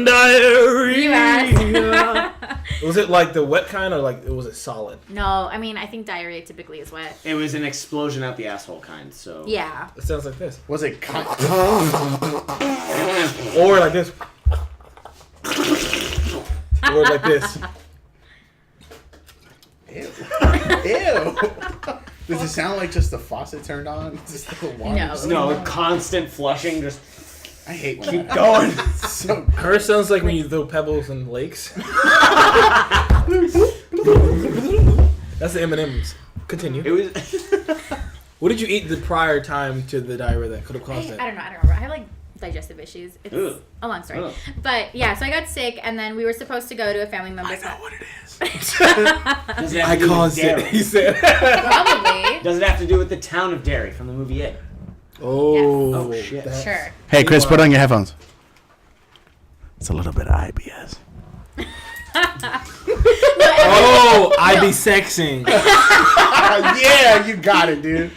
Diarrhea. You asked. Was it like the wet kind or like was it solid? No, I mean I think diarrhea typically is wet. It was an explosion out the asshole kind, so... Yeah. It sounds like this. Was it Or like this. Or like this. Ew. Ew. Does it sound like just the faucet turned on? Just the water? No. No, constant flushing, just... I hate when Keep going. So Hers sounds like when you throw pebbles in lakes. That's the M&M's. Continue. It was... What did you eat the prior time to the diarrhea that could have caused it? I don't know. I don't remember. I have like digestive issues. It's Ugh. a long story. Ugh. But yeah, so I got sick, and then we were supposed to go to a family member's house. what it is. Does it have I to do with caused it. Derry? He said. Probably. Does it have to do with the town of Derry from the movie It? Oh, Oh, shit. that- Sure. Hey, Chris, put on your headphones. It's a little bit of IBS. Oh, I be sexing. Yeah, you got it, dude.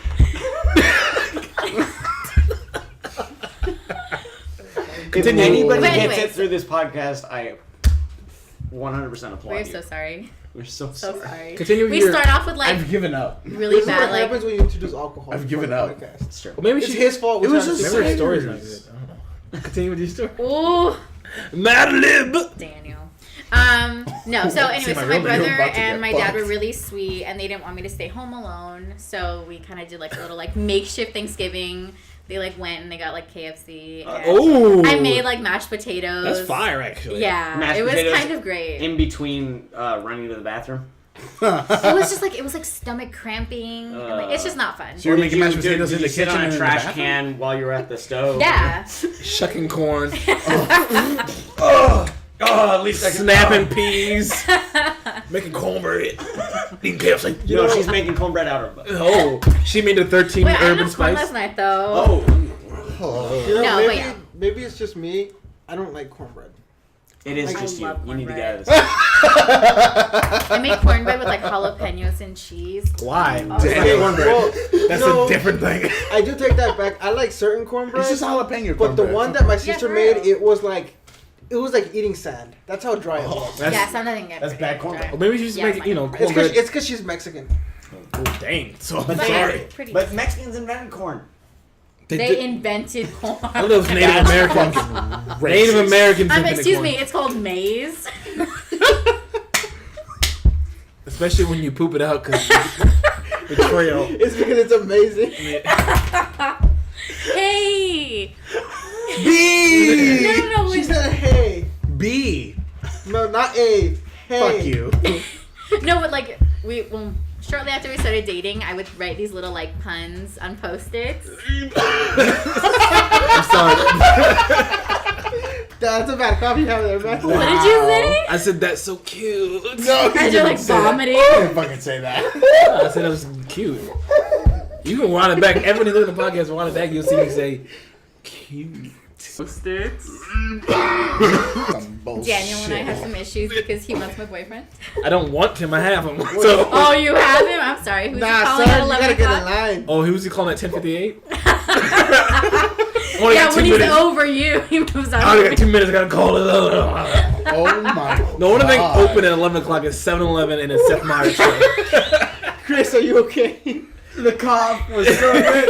If anybody But gets anyways. it through this podcast, I 100% applaud We're you. so sorry. We're so So sorry. sorry. Continue with We your- start off with like I've given up. really This is bad what like happens when you introduce alcohol. I've before given the up. podcast. It's true. Well, maybe It's she. his fault. It was trying to just do Maybe her it. story's not good. I don't know. Continue with your story. ooh. Mad Lib. Daniel. No, so anyway, See, my so my real name, brother you're about to and get my dad fucked. were really sweet, and they didn't want me to stay home alone, so we kind of did like a little like makeshift Thanksgiving. They like went and they got like KFC. And Oh. I made like mashed potatoes. That's fire, actually. Yeah, Mashed it was potatoes kind of great. In between running to the bathroom. It was just like it was like stomach cramping. And, like, it's just not fun. So you're Or making did mashed you- potatoes did in you the sit kitchen on and a in the trash bathroom? can while you were at the stove? Yeah. Shucking corn. Oh, at least I can... Snapping peas. Making cornbread. Eating KFC. You know, she's making cornbread out of it. Oh, she made the 13 Wait, I urban had corn spice. last night though. Oh. You know, No, but maybe, yeah. maybe it's just me. I don't like cornbread. It is I just you. love You need to get out of cornbread. this. I make cornbread with like jalapenos and cheese. Why? Oh. It's like cornbread. Well, That's no, a different thing. I do take that back. I like certain cornbread. It's just jalapeno But the cornbread. one that my sister for made, real. it was like eating sand. That's how dry it was. That's, Yeah, something get That's bad pretty cornbread. Or dry. maybe she's Yeah, making, it's you know, fine. cornbread. It's because she's Mexican. Oh, dang. So I'm But sorry. it's pretty. But Mexicans invented corn. They did- invented corn. I don't know if Native Americans. Native Americans. invented excuse corn. me, it's called maize. Especially when you poop it out because betrayal. It's because it's amazing. Hey! B. No, She said, "Hey." B. No, not A. Hey. Fuck you. No, but like shortly after we started dating, I would write these little like puns on Post-its. I'm sorry. That's a bad copy out there, man. What did you say? I said that's so cute. No, As you're like vomiting. You didn't fucking say that. I said it was cute. You can wind it back. Everybody look at the podcast, wind it back, you'll see me say, cute. Post-its. Some bullshit. Daniel and I have some issues because he wants my boyfriend. I don't want him, I have him. So, Oh, you have him? I'm sorry. Who's he Nah, calling son, at you 11 gotta get in o'clock? line. oh, who's he calling at 10:58? Yeah, when he's over you, he moves on. I only to got me. 2 minutes, I gotta call it. Oh my. The only thing God. open at 11 o'clock is 7-Eleven and it's Seth Meyers show. Chris, are you okay? The cough was so good.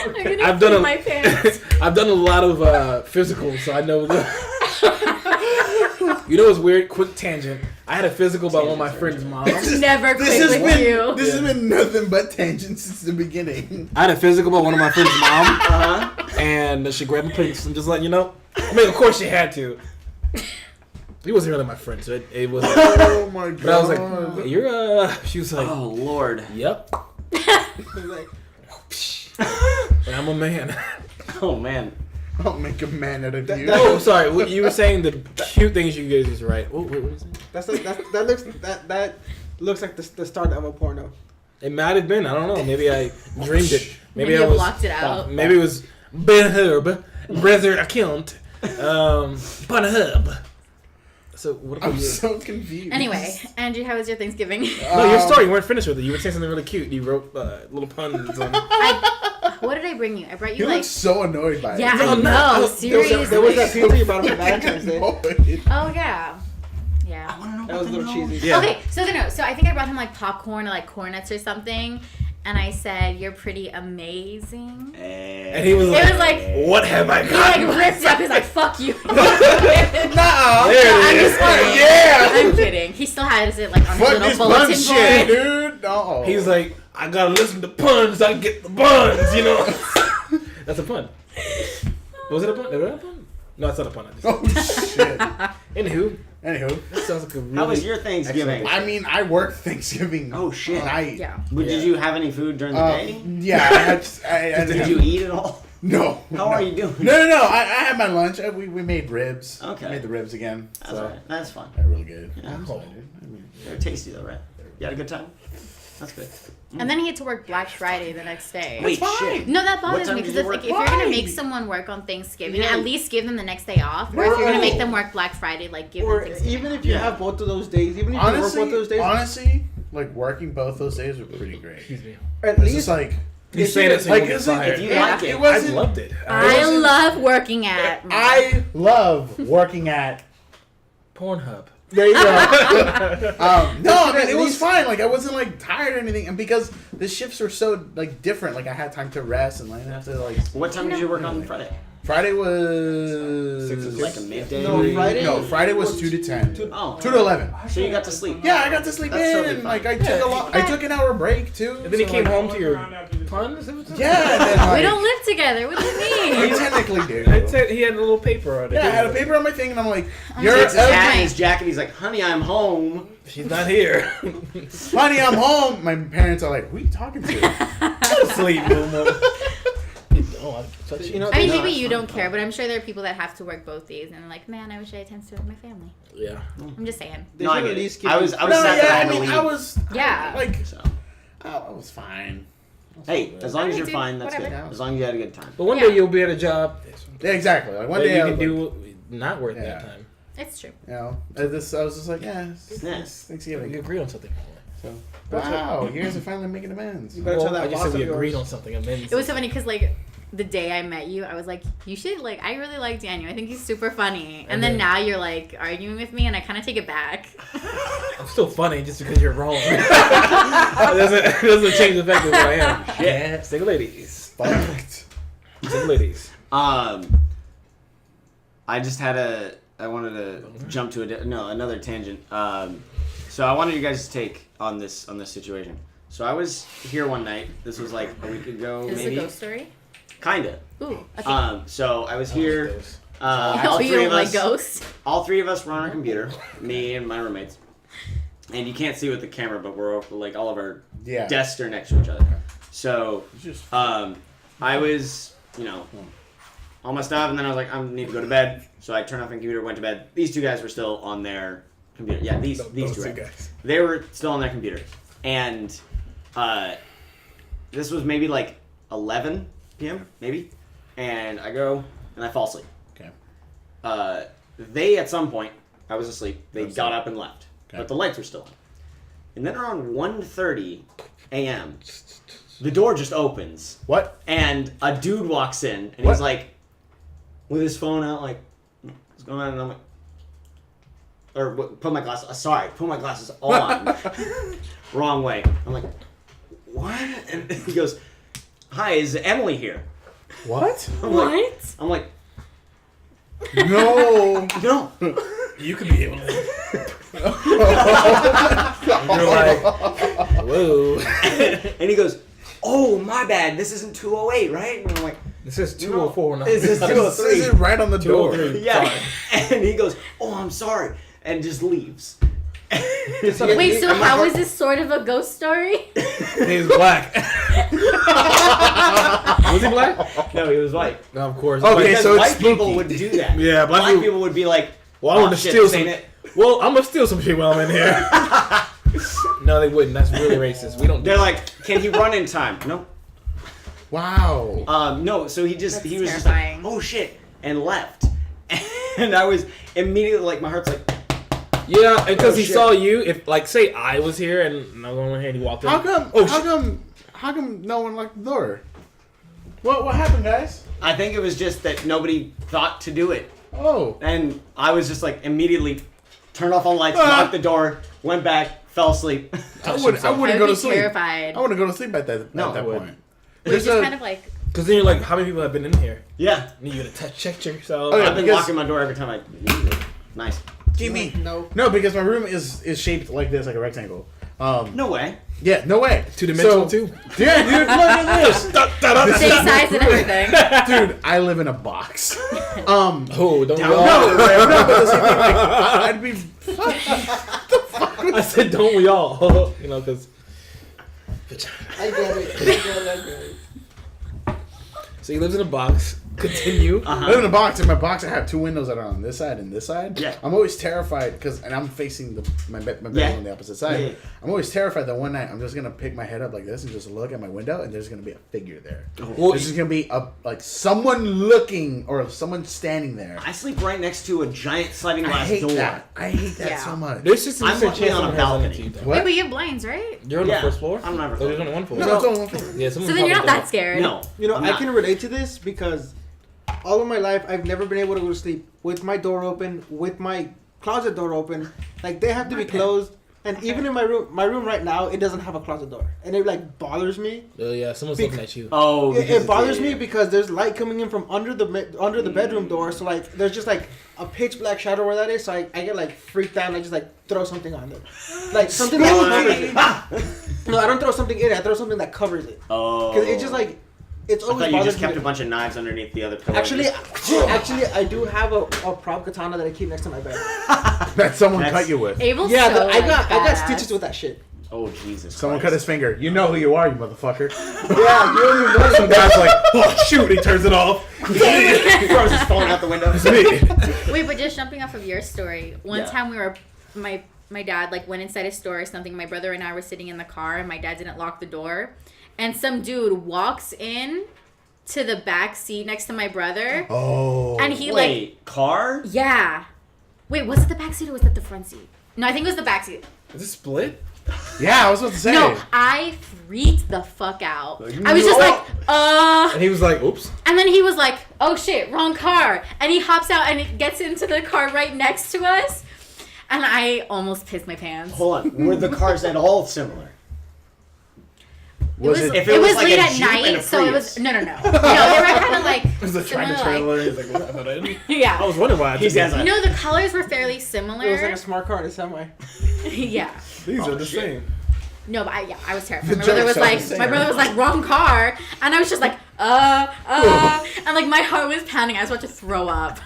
I'm gonna I've done pee a- my pants. I've done a lot of physicals, so I know the. You know what's weird? Quick tangent. I had a physical by one of my friends' moms. Never This quit has with been you. this has been nothing but tangents since the beginning. I had a physical by one of my friends' mom, Uh-huh. and she grabbed my pants. I'm just letting you know. I mean, of course she had to. He wasn't really my friend, so it was. Oh my god. But I was like, you're She was like, Oh Lord. yep. Like, I'm a man. Oh man. I'll make a man out of you. Oh, sorry. You were saying the cute things you guys used to write. What are you saying? that looks like the start of a porno. It might have been. I don't know. Maybe I dreamed it. Maybe Maybe I you was. blocked it out. Maybe it was brother account. Pornhub. So what about I'm you? so confused. Anyway, Andrew, how was your Thanksgiving? No, your story. You weren't finished with it. You were saying something really cute. You wrote little puns on. What did I bring you? I brought He you like. looks so annoyed by Yeah, it. I know. Seriously. There was that pizza you brought him for Valentine's Day. Oh yeah. Yeah. That was a little cheesy. Yeah. Okay, so so I think I brought him like popcorn or like corn nuts or something, and I said, "You're pretty amazing." And he was It like, was like "What have I he got?" like ripped up. He's like, "Fuck you." There I'm it just is. kidding. Yeah. I'm kidding. He still has it like on his Fuck little this bun bulletin shit, board. dude. No. He's like, I gotta listen to puns. I get the buns. You know. That's a pun. Was it a pun? Was it a pun? No, it's not a pun. I just... oh shit. Anywho, Anywho, that sounds like a really. How was your Thanksgiving? I mean, I worked Thanksgiving. Oh shit. Night. Yeah. But did you have any food during the day? Yeah, I Did you eat at all? No. How are you doing? No. I had my lunch. We made ribs. Okay. Made the ribs again. That's so alright. That's fun. they're really good. Yeah. I'm sorry, dude. I mean, They're tasty though, right? You had a good time? That's good. And then he had to work Black Friday the next day. Wait, shit. No, that What bothers time me did because you it's like work? if you're gonna Why? make someone work on Thanksgiving, Yeah. at least give them the next day off. Or if you're gonna make them work Black Friday, like give them Or Thanksgiving. even if you Yeah. have both of those days, even if you work both of those days, honestly, like working both those days were pretty great. Excuse me. at It's least just like He's saying it so like he won't get it's like fired. If you Yeah. like it, it I wasn't. loved it. I love working at. I love working at. Pornhub. There you go. No, I mean at it was least- fine. Like I wasn't like tired or anything, and because the shifts were so like different, like I had time to rest and like after like what time did you work on Friday? Friday was Like a midday? No, Friday. No, Friday was 2 to 10. Oh. 2 to 11. So you got to sleep. Yeah, I got to sleep That's in, totally and fine. like I took a lot. I took an hour break too. And then he so, came like, home to your puns. Yeah, and then, like, We don't live together. What do you we mean? technically do. It said he had a little paper on it. Yeah, I had a paper on my thing, and I'm like, I'm "You're just Takes his hat Right. and his jacket. He's like, "Honey, I'm home." She's not here. honey, I'm home." My parents are like, "Who are you talking to?" Go to sleep, Momo. Oh, I touched You know, I mean, No, maybe it's you fine. don't care, but I'm sure there are people that have to work both days and are like, man, I wish I had time to with my family. Yeah. I'm just saying. they No, I should get at it. least give I you- was No, sad that I yeah, had I to mean, leave. I was Yeah. like, So, I was fine. hey, as long as you're Dude, fine, that's good. whatever. As long as you had a good time. But one Yeah. day you'll be at a job Yeah, exactly. Like one that day you I can was do like, not worth Yeah. that time. It's true. you know, I was just like, yeah, Yeah. it's Thanksgiving. You agree on something. So, wow, you guys are finally making amends. You better Well, tell that I just boss said we of agreed yours. on something. And then It was so funny because, like, the day I met you, I was like, you should, like, I really like Daniel. I think he's super funny. And then now you're, like, arguing with me, and I kind of take it back. I'm still funny just because you're wrong. it doesn't change the fact of who I am. Yeah, single ladies. Fucked. Single ladies. I just had I wanted to jump to another tangent. So I wanted you guys to take on this situation. So I was here one night. This was like a week ago, Is this maybe. a ghost story? Kinda. Ooh, okay. So I was here. Oh, All you three don't of like us. ghosts? All three of us were on our computer. Me and my roommates. And you can't see with the camera, but we're like all of our Yeah. desks are next to each other. So Just I was, all my stuff, and then I was like, I need to go to bed. So I turned off my computer, went to bed. These two guys were still on their computer. Yeah, these Those two two right? guys. They were still on their computer. And this was maybe like 11 p.m., maybe. And I go, and I fall asleep. okay. They, at some point, I was asleep. They Okay. got up and left. Okay. But the lights were still on. And then around 1:30 a.m., the door just opens. What? And a dude walks in, and What? he's like, with his phone out, like, what's going on? And I'm like, put my glasses on. Wrong way. I'm like, what? And he goes, hi, is Emily here? What? I'm like, No. no. You could be able to. You're like, whoa. And he goes, oh, my bad. This isn't 208, right? And I'm like, This is 204. Not This is This 203. is right on the door. 203. Yeah. And he goes, oh, I'm sorry. and just leaves. Wait, so how is this sort of a ghost story? He's black. Was he black? No, he was white. No, of course. Okay, Because so it's white people spooky. would do that. Yeah, black people would be like, Well, I'm gonna shit, steal this some. ain't it. Well, I'm gonna steal some shit while I'm in here. No, they wouldn't. That's really racist. We don't. Do They're like, can he run in time? No. Wow. No. So he was terrifying. just like, oh shit, and left. And I was immediately like, my heart's like, Yeah, because Oh, he shit. saw you. If like, say I was here and I went ahead and he walked in. How come? Oh, how shit. come? How come no one locked the door? What happened, guys? I think it was just that nobody thought to do it. Oh. And I was just like immediately turned off all the lights, locked the door, went back, fell asleep. I wouldn't I go would to be sleep. terrified. I wouldn't go to sleep at that No, at that I point. wouldn't. We're There's just a kind of like, Because then you're like, how many people have been in here? Yeah. And you gotta check yourself. Oh, yeah. I've been because- locking my door every time I use it. Nice. give me. No. Because my room is shaped like this, like a rectangle. No way. Yeah, no way. 2-dimensional too. Yeah, dude, look at this. same size and everything. Dude, I live in a box. Oh, don't we No, all? no, but the same thing, like, I'd be. I said, don't we all? You know, because. I get it. So he lives in a box. Continue. I live in a box. In my box, I have two windows that are on this side and this side. Yeah. I'm always terrified and I'm facing my bedroom Yeah. on the opposite side. Yeah. I'm always terrified that one night I'm just gonna pick my head up like this and just look at my window and there's gonna be a figure there. Well, There's just gonna be someone looking or someone standing there. I sleep right next to a giant sliding I glass hate door. that. I hate that Yeah. so much. there's just I'm a luckily chance on a someone has done it balcony. to you, though. What? Wait, but you have blinds, right? You're on Yeah. the first floor? I'm not Oh, there's only one floor. No, it's only one floor. Yeah, someone So then you're not probably that scared. No. You know, I'm I not. can relate to this because all of my life I've never been able to go to sleep with my door open, with my closet door open. Like they have to be closed. And even in my room right now, it doesn't have a closet door, and it like bothers me. Yeah, someone's looking at you. Oh, It bothers me because there's light coming in from under the bedroom door. So like there's just like a pitch black shadow where that is. So I get like freaked out and I just like throw something on there, like something that covers it. No, I don't throw something in it. I throw something that covers it. Oh. Because it's just like it's I always thought you bothers just kept me. a bunch of knives underneath the other pillow. Actually, I do have a prop katana that I keep next to my bed. That someone That's- cut you with. Abel's Yeah, so, I got badass. stitches with that shit. Oh Jesus! Someone cut Christ. his finger. You know who you are, you motherfucker. Yeah, you don't even know. Some guy's like, oh shoot, he turns it off. He throws his phone out the window. Wait, but just jumping off of your story, one Yeah. time we were, my dad like went inside a store or something. My brother and I were sitting in the car, and my dad didn't lock the door, and some dude walks in to the back seat next to my brother, Oh. and he Wait, car? yeah. Wait, was it the back seat or was it the front seat? No, I think it was the back seat. Is it split? Yeah, I was about to say. No, I freaked the fuck out. Like, I was just no. like, And he was like, oops. And then he was like, oh shit, wrong car. And he hops out and it gets into the car right next to us. And I almost pissed my pants. Hold on. Were the cars at all similar? Was it? If it it was was like late a at Jeep and a night, so it was Prius. no. No, they were kind of like It was a tractor similar, trailer. He's like, what happened? I yeah. was wondering why I He's took has it. a- No, the colors were fairly similar. It was like a smart car in some way. Yeah. These Oh, are the same. No, but I was terrified. The My brother was jokes are like, the same. my brother was like, wrong car, and I was just like, and like my heart was pounding. I was about to throw up.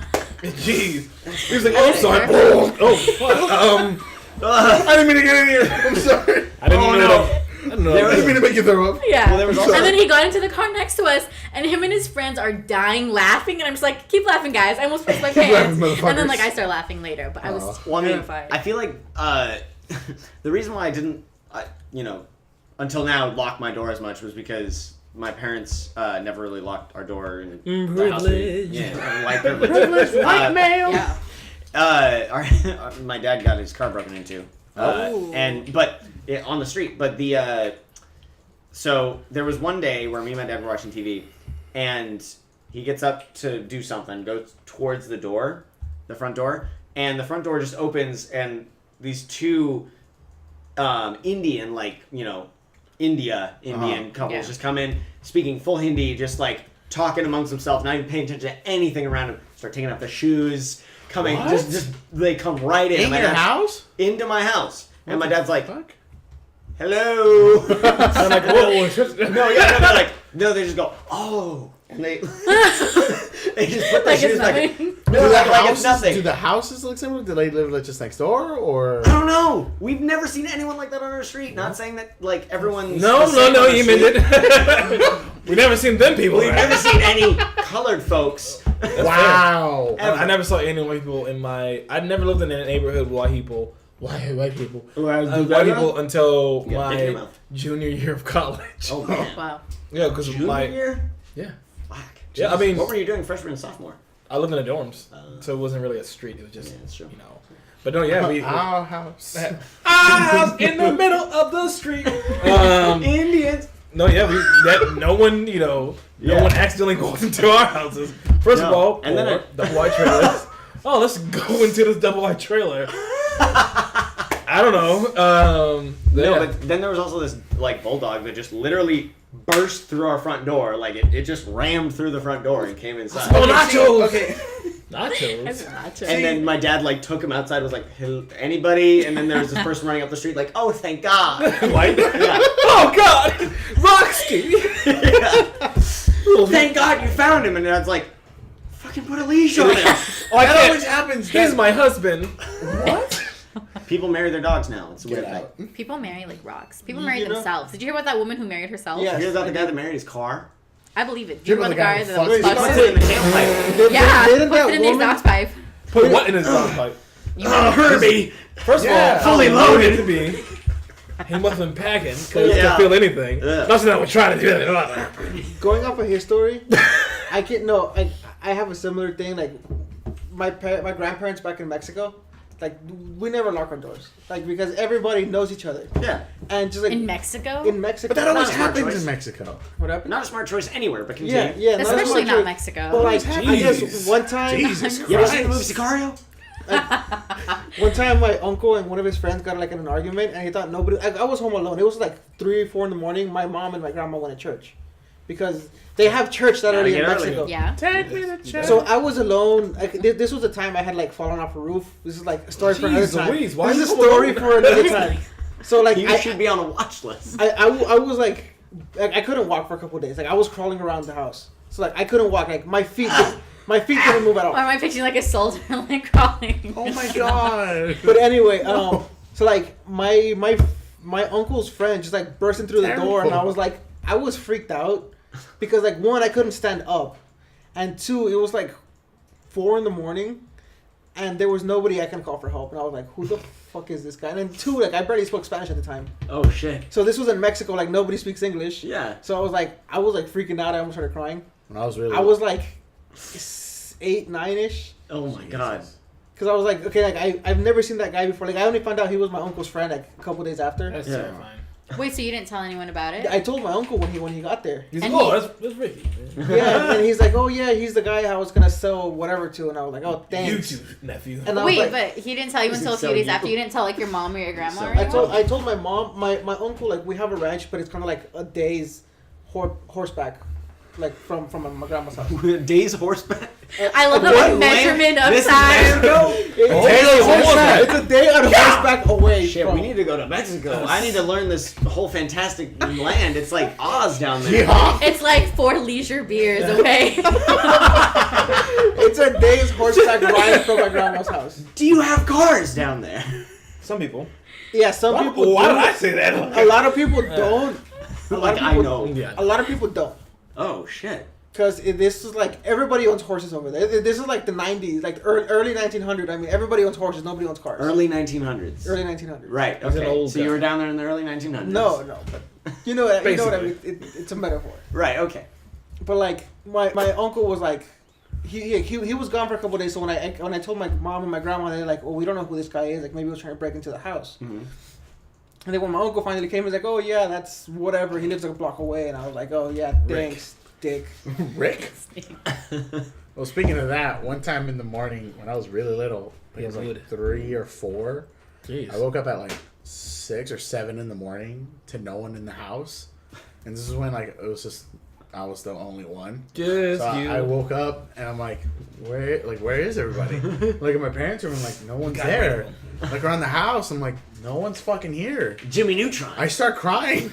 Jeez. He was like, oh, I'm sorry. Oh, fuck. I didn't mean to get in here. I'm sorry. I didn't Oh, know no. that. I don't know. There I didn't mean to make you throw up. Yeah. Well, there was also- And then he got into the car next to us, and him and his friends are dying laughing, and I'm just like, keep laughing, guys. I almost pissed my Keep pants. laughing, And then motherfuckers. like I started laughing later, but I was Well, I mean, terrified. I feel like the reason why I didn't, until now lock my door as much was because my parents never really locked our door in the house. Privilege. Yeah, white privilege. White male. yeah. My dad got his car broken into, Oh. on the street. But so there was one day where me and my dad were watching TV, and he gets up to do something, goes towards the door, the front door, and the front door just opens, and these two Indian, Indian couples Yeah. just come in, speaking full Hindi, just like talking amongst themselves, not even paying attention to anything around them. Start taking off their shoes, coming, What? just they come right in. In My your dad- house? into my house, and my dad's like, Fuck. "Hello." I'm like, whoa. no, they're like, No, they just go, oh, and they they just put their Like shoes it's back. nothing. No, like it's Do nothing. the houses look similar? Do they live like just next door, or? I don't know. We've never seen anyone like that on our street. Not saying that like everyone's No, the same on our you street. meant it. We never seen them people. We've never seen any colored folks. Wow. Ever. I never saw any white people in my. I never lived in a neighborhood with white people. White people. White people until Yeah, dick in your my mouth. junior year of college. Oh man. Wow. Yeah, because Junior my year? yeah, Fuck. Yeah, I mean- what were you doing freshman and sophomore? I lived in the dorms, so it wasn't really a street. It was just Yeah, that's true. you know. But no, yeah, we. Our house. Our house in the middle of the street. Indians. No, yeah, no one, you know, no one accidentally goes into our houses. First of No. all, And then double wide trailers. Oh, let's go into this double wide trailer. I don't know. No, Yeah. but then there was also this like bulldog that just literally burst through our front door. Like it just rammed through the front door and came inside. Oh, nachos! Okay. Nachos. And then my dad like took him outside. Was like, "Hey, anybody?" And then there was this person running up the street like, "Oh, thank God!" White? Yeah. Oh God, Roxy! Thank God you found him. And Dad's like, "Fucking put a leash on him." Oh, I That can't. always happens. He's my husband. What? People marry their dogs now. It's a weird Get thing. out. People marry like rocks. People You marry know- themselves. Did you hear about that woman who married herself? Yeah. You hear about the guy that married his car? I believe it. Do you You know remember the guy the that guy was who fucked- Puts fucked- it in the tailpipe. Yeah, Didn't puts that it in the woman- exhaust pipe. Put what in his dog pipe? Herbie. First of Yeah. all, Fully how loaded. it to be. He must have been packing because Yeah. to feel anything. Yeah. Not that we're trying to do that. Going off of his story, I have a similar thing. Like my grandparents back in Mexico, like we never lock our doors, like because everybody knows each other, Yeah. and just like In Mexico? in Mexico. But that always Not a smart happens choice. in Mexico. what happened? Not a smart choice anywhere, but continue. Yeah, yeah, not a Especially smart not choice. Mexico. But like, I guess Jeez. one time, Jesus You ever seen the movie Christ. Sicario? one time my uncle and one of his friends got like in an argument, and he thought nobody. I was home alone. It was like 3 or 4 in the morning. My mom and my grandma went to church because they have church that Gotta early in get early. Mexico. Yeah. Take me to church. So I was alone. Like, this was the time I had like fallen off a roof. This is like a story for another Jeez time. Louise, why This are is a you story alone? for another time. So like You should be on a watch list. I was like I couldn't walk for a couple of days. Like I was crawling around the house. So like I couldn't walk. Like my feet didn't move at Or all. am I picturing like a soldier like crawling? Oh my god. But anyway, so like my uncle's friend just like bursting through the door, and I was like, I was freaked out because like one, I couldn't stand up, and two, it was like 4 in the morning, and there was nobody I can call for help, and I was like, who the fuck is this guy? And then two, like I barely spoke Spanish at the time, Oh shit. so this was in Mexico, like nobody speaks English. Yeah. So I was like freaking out. I almost started crying. When I was really. I was like 8, 9-ish. Oh my god. Because I was like, okay, like I've never seen that guy before. Like I only found out he was my uncle's friend like a couple days after. That's Yeah. terrifying. Wait, so you didn't tell anyone about it? I told my uncle when he got there. He's And like, oh, he- that's Ricky. Yeah, and he's like, oh yeah, he's the guy I was gonna sell whatever to, and I was like, oh thanks. You two, nephew. And I was Wait, like, but he didn't tell you Is until it a few so days you? after. You didn't tell like your mom or your grandma or So- anyone? I told my mom, my uncle, like we have a ranch, but it's kind of like a day's horseback, like from my grandma's house. Days horseback. I love What the land? measurement of This is time. Mexico? It's a day on horseback away. Shit, from. we need to go to Mexico. I need to learn this whole fantastic land. It's like Oz down there. Yeah. It's like 4 leisure beers, okay? It's a day's horseback ride from my grandma's house. Do you have cars down there? Some people. Yeah, some people. Why do. did I say that? A lot of people don't. A lot Like of I people, know. Yeah. A lot of people don't. Oh shit. Because this is like, everybody owns horses over there. This is like the 90s, like early 1900. I mean, everybody owns horses, nobody owns cars. Early 1900s. Early 1900s. Right. He's an Okay. old So you guy. were down there in the early 1900s. No, but you know what I mean. Basically. It's a metaphor. Right. Okay. But like, my uncle was like, he was gone for a couple of days. So when I told my mom and my grandma, they're like, well, we don't know who this guy is. Like maybe he was trying to break into the house. Mhm. And then when my uncle finally came, he was like, oh yeah, that's whatever. He lives like a block away. And I was like, oh yeah, thanks, dick. Rick. Well, speaking of that, one time in the morning when I was really little, I think it was Yeah, like 3 or 4. Jeez. I woke up at like 6 or 7 in the morning to no one in the house, and this is when like it was just I was the only one. Just So you. I woke up and I'm like, where is everybody? Like at my parents' room, I'm like, no one's Got there. rid of Like around the house, I'm like, no one's fucking here. Jimmy Neutron. I start crying.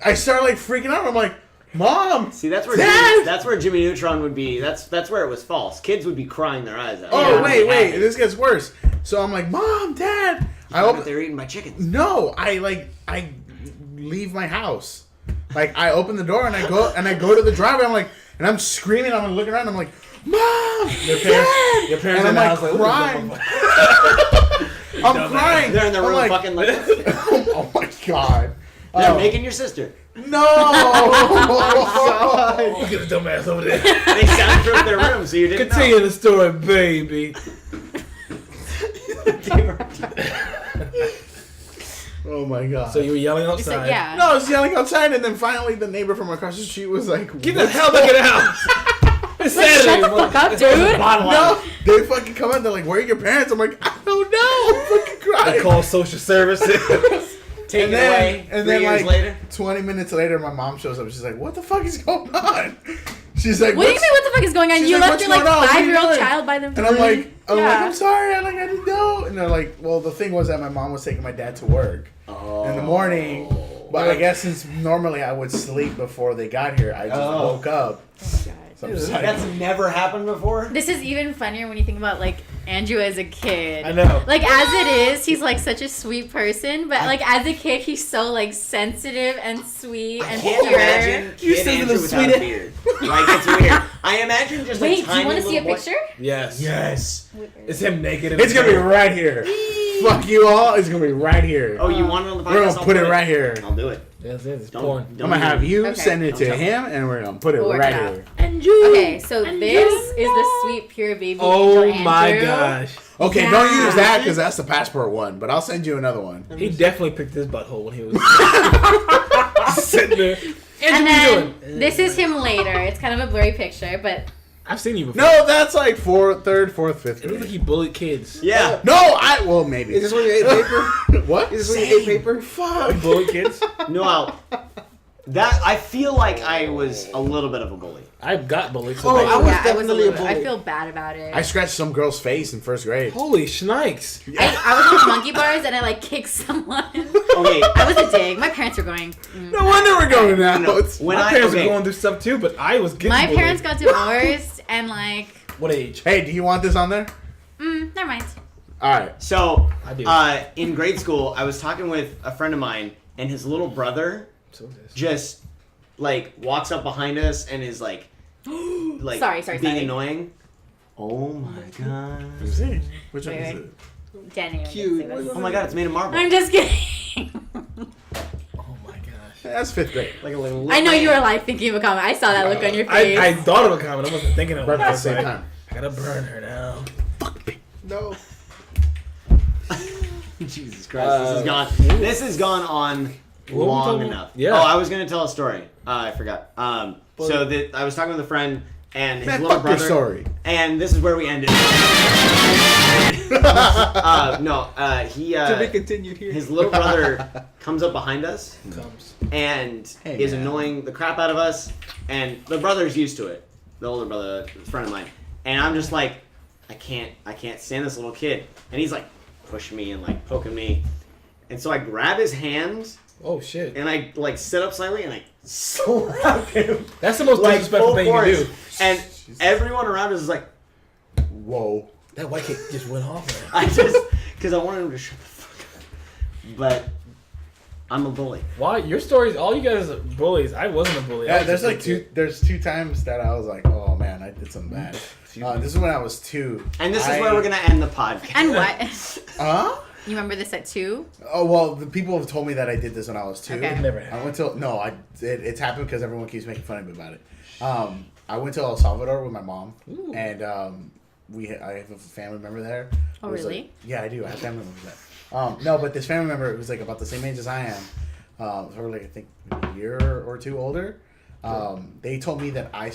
I start like freaking out. I'm like, Mom. See, that's where Jimmy Neutron would be. That's where it was false. Kids would be crying their eyes out. Oh, wait. This gets worse. So I'm like, Mom, Dad. They're eaten by chickens. No, I leave my house. Like, I open the door and I go to the driveway. I'm like, and I'm screaming. I'm looking around. I'm like, Mom, Your parents and in I'm the like house like, crying. I'm crying. They're in the room I'm fucking like. oh my god. They're making your sister. No. Look at the dumbass over there. They soundproofed their room, so you didn't Continue the story, baby. Oh my god. So you were yelling You outside. said, yeah. No, I was yelling outside, and then finally the neighbor from across the street was like, Get the hell back in the house. It's Saturday. Shut the fuck up, dude. No, they fucking come out. They're like, "Where are your parents?" I'm like, "I don't know." I'm fucking crying. They call social services. Take it away. And 3 then years like later. 20 minutes later, my mom shows up. She's like, "What the fuck is going on?" She's like, What do you mean? What the fuck is going on? She's You like, left "What's your like going on? What are you 5-year-old doing?" child by them. And I'm like, Yeah. I'm sorry. I didn't know. And they're like, well, the thing was that my mom was taking my dad to work in the morning. But I guess since normally I would sleep before they got here, I just woke up. So I'm just like, That's never happened before. This is even funnier when you think about like Andrew as a kid. I know. Like as it is, he's like such a sweet person, but like as a kid, he's so like sensitive and sweet and Can't pure. imagine You kid said Andrew the without a sweetest- beard. Like it's weird. I imagine just Wait, a do tiny you want to see a little boy- picture? Yes. yes. It's him naked. In It's the gonna be chair. right here. Fuck you all. It's gonna be right here. Oh, you want it on the podcast? We're gonna I'll put it right here. I'll do it. Yes, it's Don't, porn. don't I'm gonna have you Okay. send it Don't to tell him, and we're gonna put it We'll work right it out. here. Okay, so this is the sweet, pure baby Oh angel my Andrew. gosh. Okay, Yeah. don't use that because that's the passport one. But I'll send you another one. He definitely picked his butthole when he was sitting there. And Andrew, what then you doing? this is him later. It's kind of a blurry picture, but I've seen you before. No, that's like third, fourth, fifth It looks like grade. he bullied kids. Yeah. No, well maybe. Is this when you ate paper? What? Is this when you ate paper? Fuck. He bullied kids. No, that I feel like I was a little bit of a bully. I got bullied. So Oh, bad. I was yeah, definitely a little bit- I bully. feel bad about it. I scratched some girl's face in first grade. Holy shnikes. I was on monkey bars and I like kicked someone. Okay. I was a dig. My parents were going. No wonder we're going out. No, when My I parents okay, were going through stuff too, but I was getting My bullied. parents got divorced and like, What age? Hey, do you want this on there? never mind. All right. so I do. in grade school, I was talking with a friend of mine, and his little brother So this. just like walks up behind us and is like Sorry, being sorry. annoying. Oh my god. Which one Wait, is wait. it? Danny. Cute. Oh my god, it's made of marble. I'm just kidding. Oh my gosh. That's fifth grade. Like a little I know you were like thinking of a comment. I saw that look on your face. I thought of a comment. I wasn't thinking of Right it. at I the was same like, time. I gotta burn her now. No. Jesus Christ, this has gone. This has gone on What were we long talking enough. about? Yeah. Oh, I was gonna tell a story. I forgot. So that I was talking with a friend and his Man, little fuck your brother. story. And this is where we ended. He To be continued here. his little brother comes up behind us Comes. and Hey, is man. annoying the crap out of us. And the brother's used to it. The older brother, a friend of mine. And I'm just like, I can't stand this little kid. And he's like pushing me and like poking me. And so I grab his hand Oh shit. and I like sit up slightly and I slap him That's the most like disrespectful full thing you can force. do. And everyone around us is like, Whoa. That white kid just went off. Man. I just because I wanted him to shut the fuck up. But I'm a bully. Why? Your stories, all you guys are bullies. I wasn't a bully. I Yeah, was there's just a like kid. there's two times that I was like, oh man, I did something bad. This is when I was 2. And this is where we're gonna end the podcast. And what? Huh? You remember this at 2? Oh well, the people have told me that I did this when I was 2. Okay. It never happened. I went to it's happened because everyone keeps making fun of me about it. I went to El Salvador with my mom, Ooh. and I have a family member there. Oh, It was really? like- yeah, I do. I have family members there. No, but this family member was like about the same age as I am. Probably like I think maybe a year or 2 older. They told me that I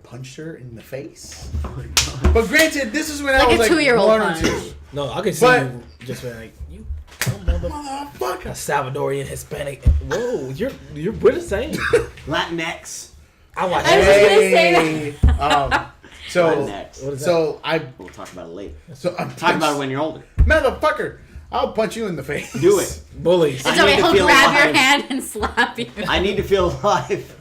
punched her in the face. But granted, this is when I Like was a like 2-year-old 1 or punch. 2. No, I can see But- you just being like, you motherfucker. Motherfucker. Salvadorian, Hispanic. Whoa, we're the same. Latinx. I watch I was that. just gonna say that. So Latinx. What is that? so I We'll talk about it later. I'm Talk about it when you're older. motherfucker. I'll punch you in the face. Do it. Bullies. I It's okay, need to he'll feel grab alive. your hand and slap you. I need to feel alive.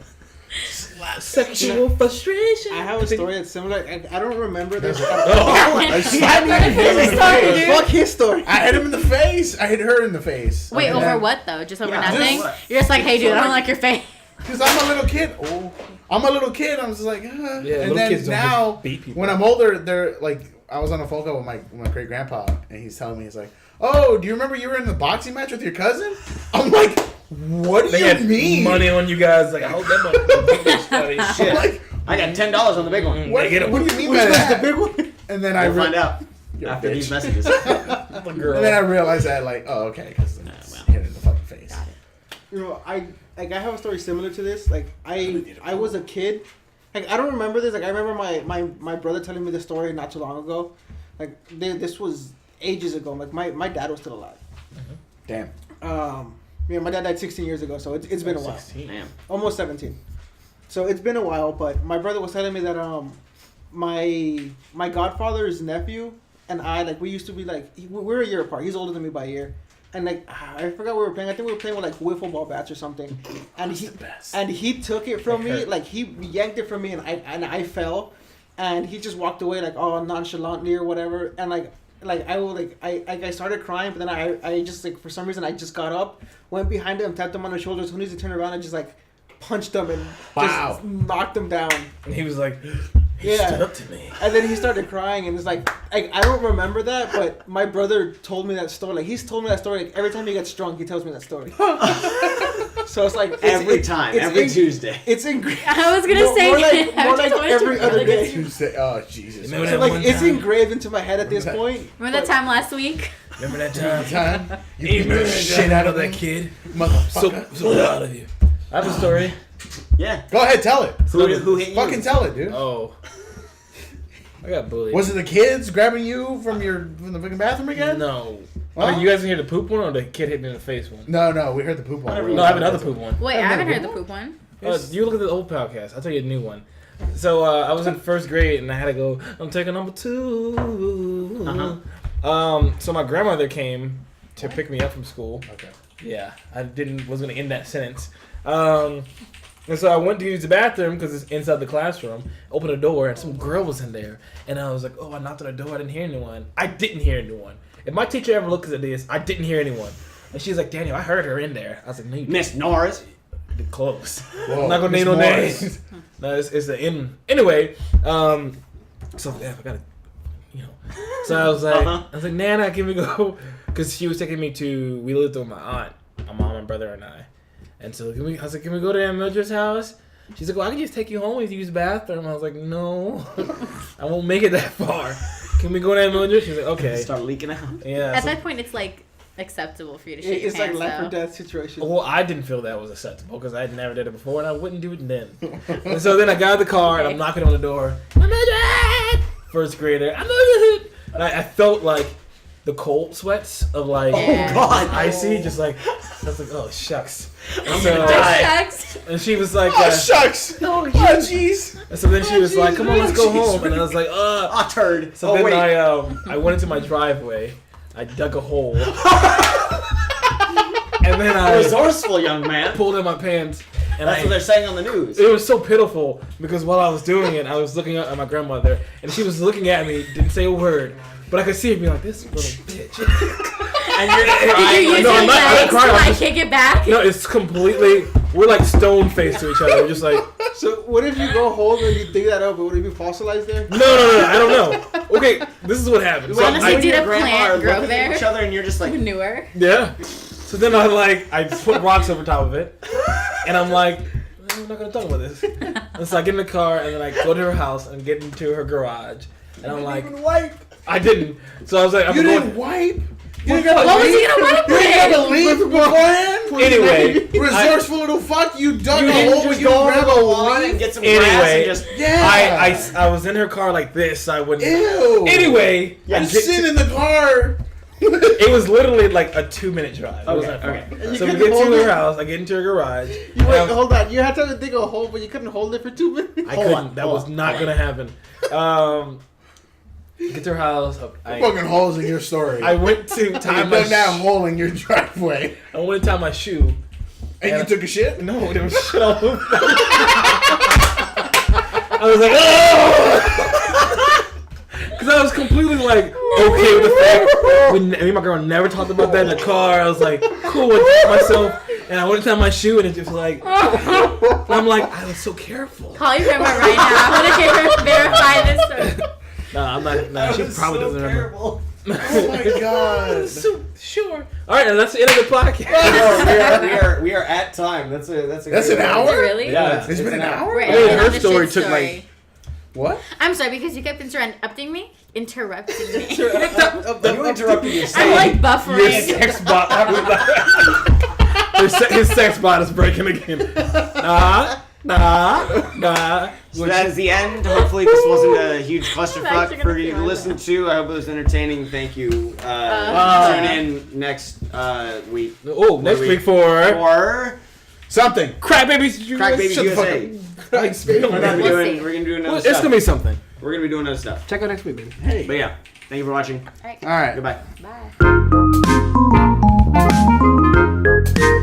Sexual frustration. I have a story that's similar. I don't remember this. I slapped him. Fuck his story. I hit him in the face. I hit her in the face. Wait, And over then- what though? Just over Yeah, nothing? just- You're just like, hey dude, I don't like your face. Because I'm a little kid. Oh, I'm a little kid. I'm just like, Yeah, and little then kids don't now, just beat people. when I'm older, they're like, I was on a phone call with my great grandpa, and he's telling me, he's like, oh, do you remember you were in the boxing match with your cousin? I'm like, what do They you had mean? money on you guys. Like, I hope that motherfucker I'm shit. like, I got $10 on the big one. what, They get what do you mean Which by one's that? the big one? And then We'll find out You're a after bitch. these messages. The girl. And then I realized that, like, oh, okay, because well. hit her in the fucking face. You know, I have a story similar to this. Like I was a kid. Like I don't remember this. Like I remember my brother telling me the story not too long ago. Like this was ages ago. Like my dad was still alive. Damn. Yeah, my dad died 16 years ago, so it's been a while. 16. Damn. Almost 17. So it's been a while, but my brother was telling me that my godfather's nephew and I, like, we used to be like, we're a year apart. He's older than me by a year. And like I forgot what we were playing. I think we were playing with like wiffle ball bats or something. And he took it from me. Like he yanked it from me, and I fell, and he just walked away like all nonchalantly or whatever. And I started crying, but then I just like for some reason I just got up, went behind him, tapped him on the shoulder. So he needs to turn around and just like punched him and just knocked him down. And he was like, he Yeah. stood up to me. And then he started crying, and it's like I don't remember that, but my brother told me that story. Like he's told me that story like, every time he gets drunk. He tells me that story. So it's like Every time, every Tuesday. It's engraved. I was gonna say more like every other day. Tuesday. Oh, Jesus. Remember So that like one it's time? engraved into my head at this point. Remember that time last week? Remember that time? Time. You beat the shit out of that kid. So proud of you. I have a story. Yeah. Go ahead, tell it. Who hit you? Fucking tell it, dude. Oh. I got bullied. Was it the kids grabbing you from the fucking bathroom again? No. Huh? I mean, you guys can hear the poop one or the kid hit me in the face one? No, we heard the poop one. No, I have another poop one. Wait, I haven't heard the poop one. You look at the old podcast. I'll tell you a new one. So I was in first grade and I had to go, I'm taking number 2. So my grandmother came to pick me up from school. Okay. Yeah, I was going to end that sentence. And so I went to use the bathroom because it's inside the classroom. Opened the door and some girl was in there. And I was like, oh, I knocked on the door. I didn't hear anyone. I didn't hear anyone. If my teacher ever looks at this, I didn't hear anyone. And she's like, Daniel, I heard her in there. I was like, no, you Miss Norris. didn't. Close. Whoa, I'm not going to Miss name no Morris. names. No, it's the in. Anyway, so yeah, I got to, So I was like, Nana, can we go? Because she was taking me we lived with my aunt, my mom and brother and I. And so I was like, can we go to Aunt Mildred's house? She's like, well, I can just take you home if you use the bathroom. I was like, no, I won't make it that far. Can we go to Aunt Mildred? She's like, okay. Start leaking out. Yeah. At so- that point, it's like acceptable for you to shake your It's like pants, life or though. death situation. Well, I didn't feel that was acceptable because I had never did it before and I wouldn't do it then. And so then I got out of the car and I'm knocking on the door. Aunt Mildred! First grader. Aunt Mildred! And I felt like the cold sweats of like, Yeah. God. icy, just like, I was like, oh, shucks. And, Shucks. and she was like, Oh, shucks. Oh, jeez. and so then she was like, come on, let's go home. And I was like, A turd. So then I went into my driveway. I dug a hole. And then I Resourceful young man. pulled in my pants. And That's what they're saying on the news. it was so pitiful because while I was doing it, I was looking up at my grandmother, and she was looking at me, didn't say a word, but I could see her be like, "This little bitch." And you're Did you crying. use No, your I'm not legs to crying, I'm like just- kick it back? No, it's completely. We're like stone faced to each other. We're just like, So what if you go home and you dig that up? But would it be fossilized there? no, I don't know. Okay, this is what happened. So Honestly, I, did a Your grandma plant are grow looking there? at each other and you're just like, Newer. yeah. So then I put rocks over top of it, and I'm like, I'm not gonna talk about this. And so I get in the car and then I go to her house and get into her garage, and I'm like, Even wipe. I didn't. So I was like, I'm You going. didn't wipe. What What was he gonna wipe You didn't with? have to leave beforehand. Anyway, Resourceful little fuck. You dug you a didn't hole, but just you go over grab the a lawn and leaf. get some grass Anyway. and just... Yeah. I was in her car like this. So I wouldn't. Ew. Anyway, I You get sit to- in the car. it was literally like a 2-minute drive. It wasn't Okay, that far. okay. So You we couldn't get hold to it? her house. I get into her garage. You and wait, I'm- hold on. You had to dig a hole, but you couldn't hold it for 2 minutes. I Hold couldn't. on, That hold was on. not gonna happen. Get to her house. Fucking holes in your story. I went to I tie dug my that hole in your driveway. I went to tie my shoe. And you took a shit? No, there was shit all over. was like, oh! Because I was completely like okay with the fact when me and my girl never talked about that in the car. I was like cool with myself, and I went to tie my shoe, and it just like, and I'm like, I was so careful. Call your grandma right now. I want to hear her verify this story. Nah, I'm not. Nah, she probably doesn't remember. Oh my god. So, sure. All right, and that's the end of the podcast. No, we are at time. That's a That's great an way. hour? Is it really? Yeah, It's been an hour? We're I mean, ending her on the story shit took, story. like- What? I'm sorry because you kept interrupting me. Interrupting me. You interrupted your I'm like buffering. Your sex bot. His sex bot is breaking again. Nah. So that is the end. Hopefully this wasn't a huge actually clusterfuck gonna for you to cry. listen to. I hope it was entertaining. Thank you. Tune in next week. Oh, next week for Or Something. Crack Babies USA. Crack Babies Shut the fuck USA. up. Thanks, baby. We're gonna be We'll doing. see. We're gonna do another Well, stuff. it's gonna be something. We're gonna be doing other stuff. Check out next week, baby. Hey. But yeah, thank you for watching. All right. All right. Goodbye. Bye.